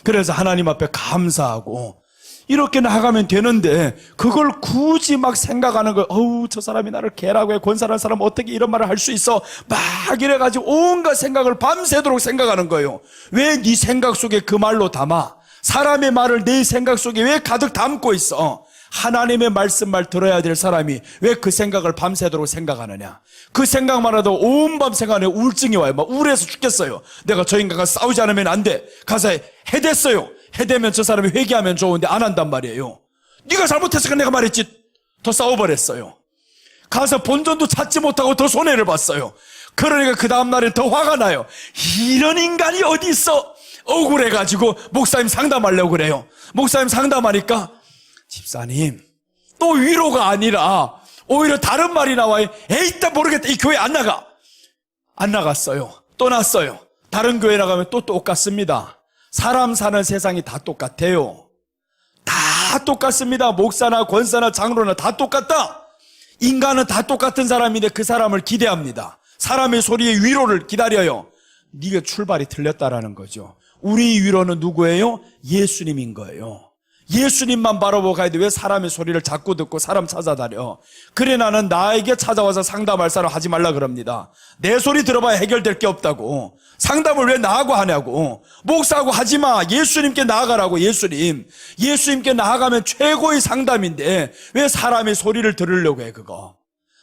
그래서 하나님 앞에 감사하고 이렇게 나아가면 되는데 그걸 굳이 막 생각하는 거 저 사람이 나를 걔라고 해 권사라는 사람은 어떻게 이런 말을 할 수 있어 막 이래가지고 온갖 생각을 밤새도록 생각하는 거예요. 왜 네 생각 속에 그 말로 담아? 사람의 말을 내 생각 속에 왜 가득 담고 있어? 하나님의 말씀만 들어야 될 사람이 왜 그 생각을 밤새도록 생각하느냐? 그 생각만 해도 온 밤 생각하네 우울증이 와요. 막 우울해서 죽겠어요. 내가 저 인간과 싸우지 않으면 안 돼. 가서 해댔어요. 해대면 저 사람이 회개하면 좋은데 안 한단 말이에요. 네가 잘못했으니까 내가 말했지. 더 싸워버렸어요. 가서 본전도 찾지 못하고 더 손해를 봤어요. 그러니까 그 다음날에 더 화가 나요. 이런 인간이 어디 있어? 억울해가지고 목사님 상담하려고 그래요. 목사님 상담하니까 집사님 또 위로가 아니라 오히려 다른 말이 나와요. 에이 또 모르겠다. 이 교회 안 나갔어요. 또 났어요. 다른 교회 나가면 또 똑같습니다. 사람 사는 세상이 다 똑같아요. 다 똑같습니다. 목사나 권사나 장로나 다 똑같다. 인간은 다 똑같은 사람인데 그 사람을 기대합니다. 사람의 소리에 위로를 기다려요. 네가 출발이 틀렸다라는 거죠. 우리 위로는 누구예요? 예수님인 거예요. 예수님만 바라보고 가야 돼. 왜 사람의 소리를 자꾸 듣고 사람 찾아다녀? 그래 나는 나에게 찾아와서 상담할 사람 하지 말라 그럽니다. 내 소리 들어봐야 해결될 게 없다고. 상담을 왜 나하고 하냐고. 목사하고 하지 마. 예수님께 나아가라고. 예수님께 나아가면 최고의 상담인데 왜 사람의 소리를 들으려고 해 그거.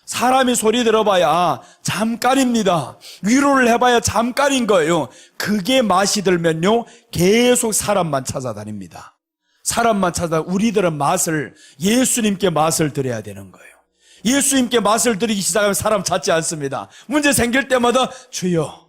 사람이 소리 들어봐야 잠깐입니다. 위로를 해봐야 잠깐인 거예요. 그게 맛이 들면요 계속 사람만 찾아다닙니다. 사람만 찾아 우리들은 예수님께 맛을 들여야 되는 거예요. 예수님께 맛을 들이기 시작하면 사람 찾지 않습니다. 문제 생길 때마다 주여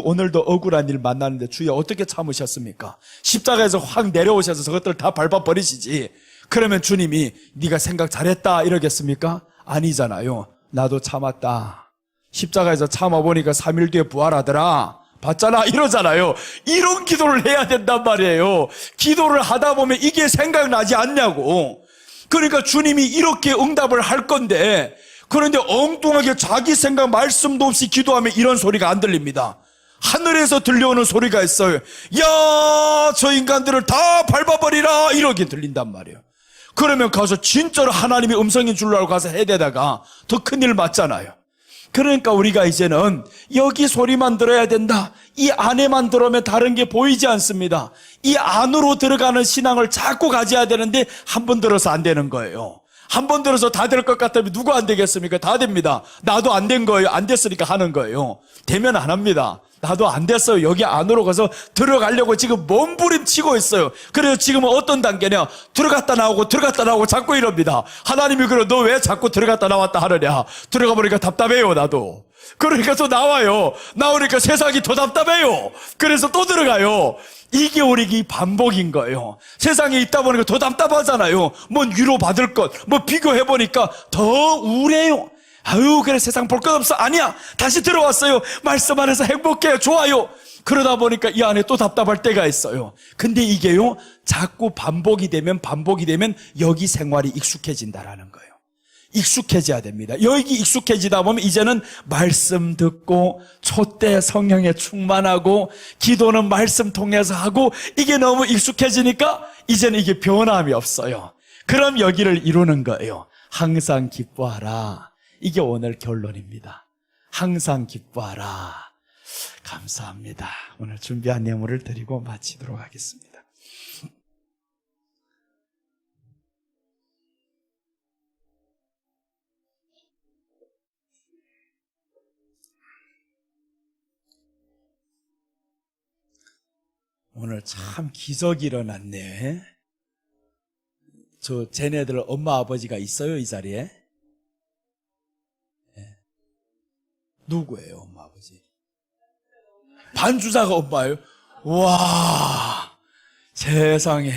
오늘도 억울한 일 만나는데 주여 어떻게 참으셨습니까? 십자가에서 확 내려오셔서 저것들 다 밟아버리시지. 그러면 주님이 네가 생각 잘했다 이러겠습니까? 아니잖아요. 나도 참았다. 십자가에서 참아보니까 3일 뒤에 부활하더라. 봤잖아 이러잖아요. 이런 기도를 해야 된단 말이에요. 기도를 하다 보면 이게 생각나지 않냐고. 그러니까 주님이 이렇게 응답을 할 건데 그런데 엉뚱하게 자기 생각 말씀도 없이 기도하면 이런 소리가 안 들립니다. 하늘에서 들려오는 소리가 있어요. 야, 저 인간들을 다 밟아버리라 이렇게 들린단 말이에요. 그러면 가서 진짜로 하나님의 음성인 줄 알고 가서 해대다가 더 큰일 맞잖아요. 그러니까 우리가 이제는 여기 소리만 들어야 된다. 이 안에만 들어오면 다른 게 보이지 않습니다. 이 안으로 들어가는 신앙을 자꾸 가져야 되는데 한 번 들어서 안 되는 거예요. 한 번 들어서 다 될 것 같으면 누가 안 되겠습니까? 다 됩니다. 나도 안 된 거예요. 안 됐으니까 하는 거예요. 되면 안 합니다. 나도 안 됐어요. 여기 안으로 가서 들어가려고 지금 몸부림치고 있어요. 그래서 지금은 어떤 단계냐? 들어갔다 나오고 자꾸 이럽니다. 하나님이 그래 너 왜 자꾸 들어갔다 나왔다 하느냐? 들어가 보니까 답답해요. 나도. 그러니까 또 나와요. 나오니까 세상이 더 답답해요. 그래서 또 들어가요. 이게 우리 반복인 거예요. 세상에 있다 보니까 더 답답하잖아요. 뭐 위로받을 것, 뭐 비교해보니까 더 우울해요. 아유, 그래 세상 볼 것 없어. 아니야. 다시 들어왔어요. 말씀 안에서 행복해요. 좋아요. 그러다 보니까 이 안에 또 답답할 때가 있어요. 근데 이게요, 자꾸 반복이 되면 여기 생활이 익숙해진다라는 거예요. 익숙해져야 됩니다. 여기 익숙해지다 보면 이제는 말씀 듣고 촛대 성령에 충만하고 기도는 말씀 통해서 하고 이게 너무 익숙해지니까 이제는 이게 변함이 없어요. 그럼 여기를 이루는 거예요. 항상 기뻐하라. 이게 오늘 결론입니다. 항상 기뻐하라. 감사합니다. 오늘 준비한 예물을 드리고 마치도록 하겠습니다. 오늘 참 기적이 일어났네. 쟤네들 엄마 아버지가 있어요, 이 자리에? 네. 누구예요, 엄마 아버지? 반주자가 엄마예요? 와, 세상에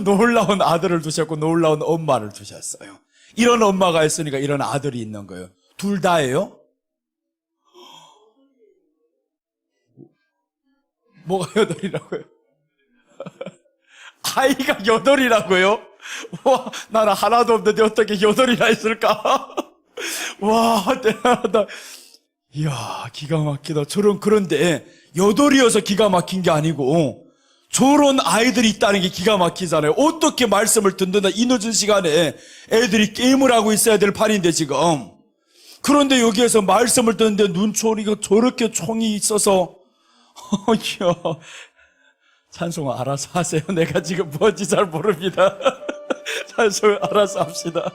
놀라운 아들을 두셨고 놀라운 엄마를 두셨어요. 이런 엄마가 있으니까 이런 아들이 있는 거예요. 둘 다예요? 뭐가 8이라고요? 아이가 8이라고요? 와, 나는 하나도 없는데 어떻게 8이나 있을까? 와, 대단하다. 이야, 기가 막히다. 그런데 8이어서 기가 막힌 게 아니고 저런 아이들이 있다는 게 기가 막히잖아요. 어떻게 말씀을 듣는다. 이 늦은 시간에 애들이 게임을 하고 있어야 될 판인데 지금. 그런데 여기에서 말씀을 듣는데 눈초리가 저렇게 총이 있어서 이야, 찬송아 알아서 하세요. 내가 지금 뭔지 잘 모릅니다. 찬송 알아서 합시다.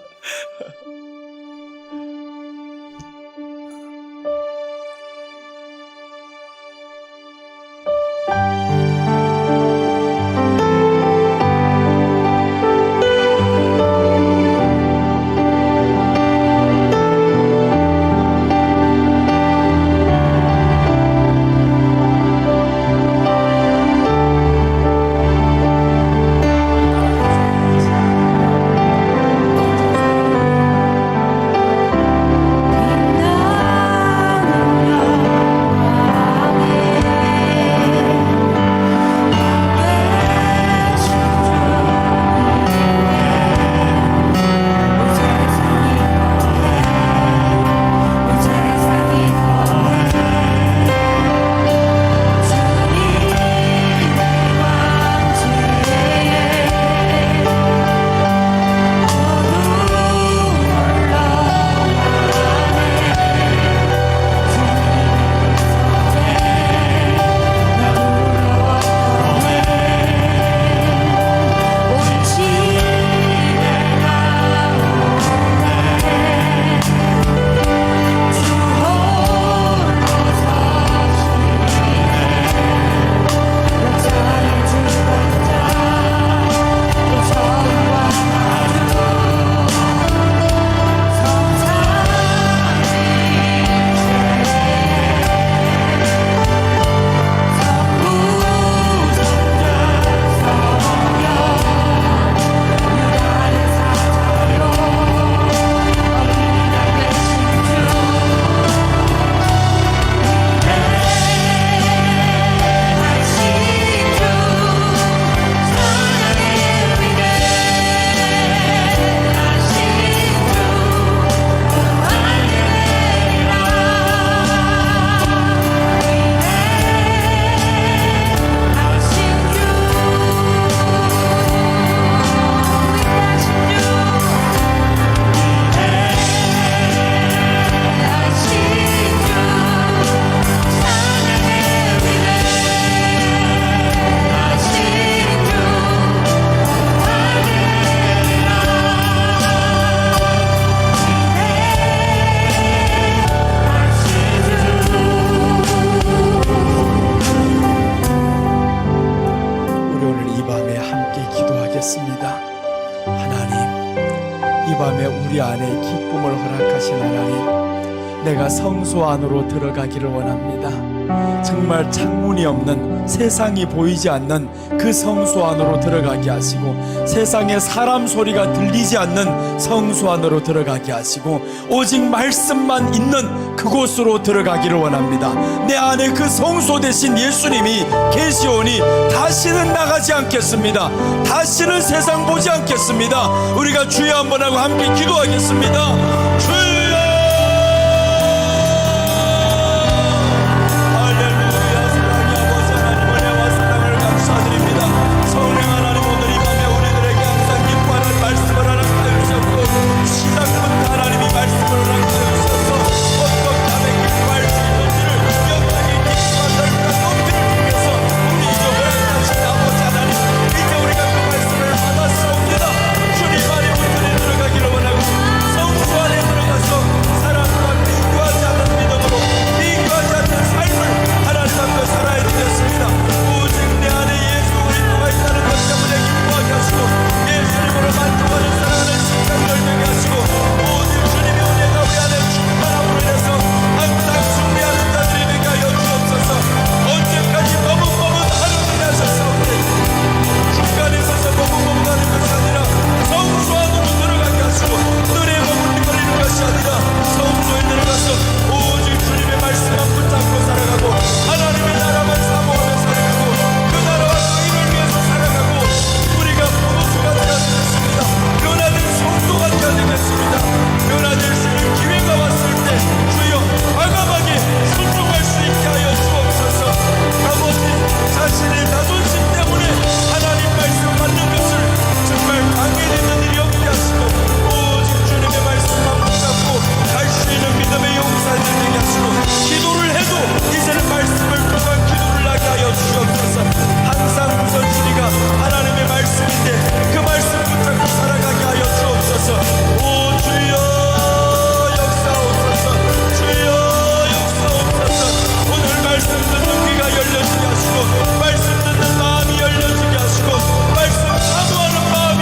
안에 기쁨을 허락하신 하나님, 내가 성소 안으로 들어가기를 원합니다. 정말 창문이 없는, 세상이 보이지 않는 그 성소 안으로 들어가게 하시고, 세상에 사람 소리가 들리지 않는 성소 안으로 들어가게 하시고, 오직 말씀만 있는 그곳으로 들어가기를 원합니다. 내 안에 그 성소 되신 예수님이 계시오니 다시는 나가지 않겠습니다. 다시는 세상 보지 않겠습니다. 우리가 주여 한번 하고 함께 기도하겠습니다.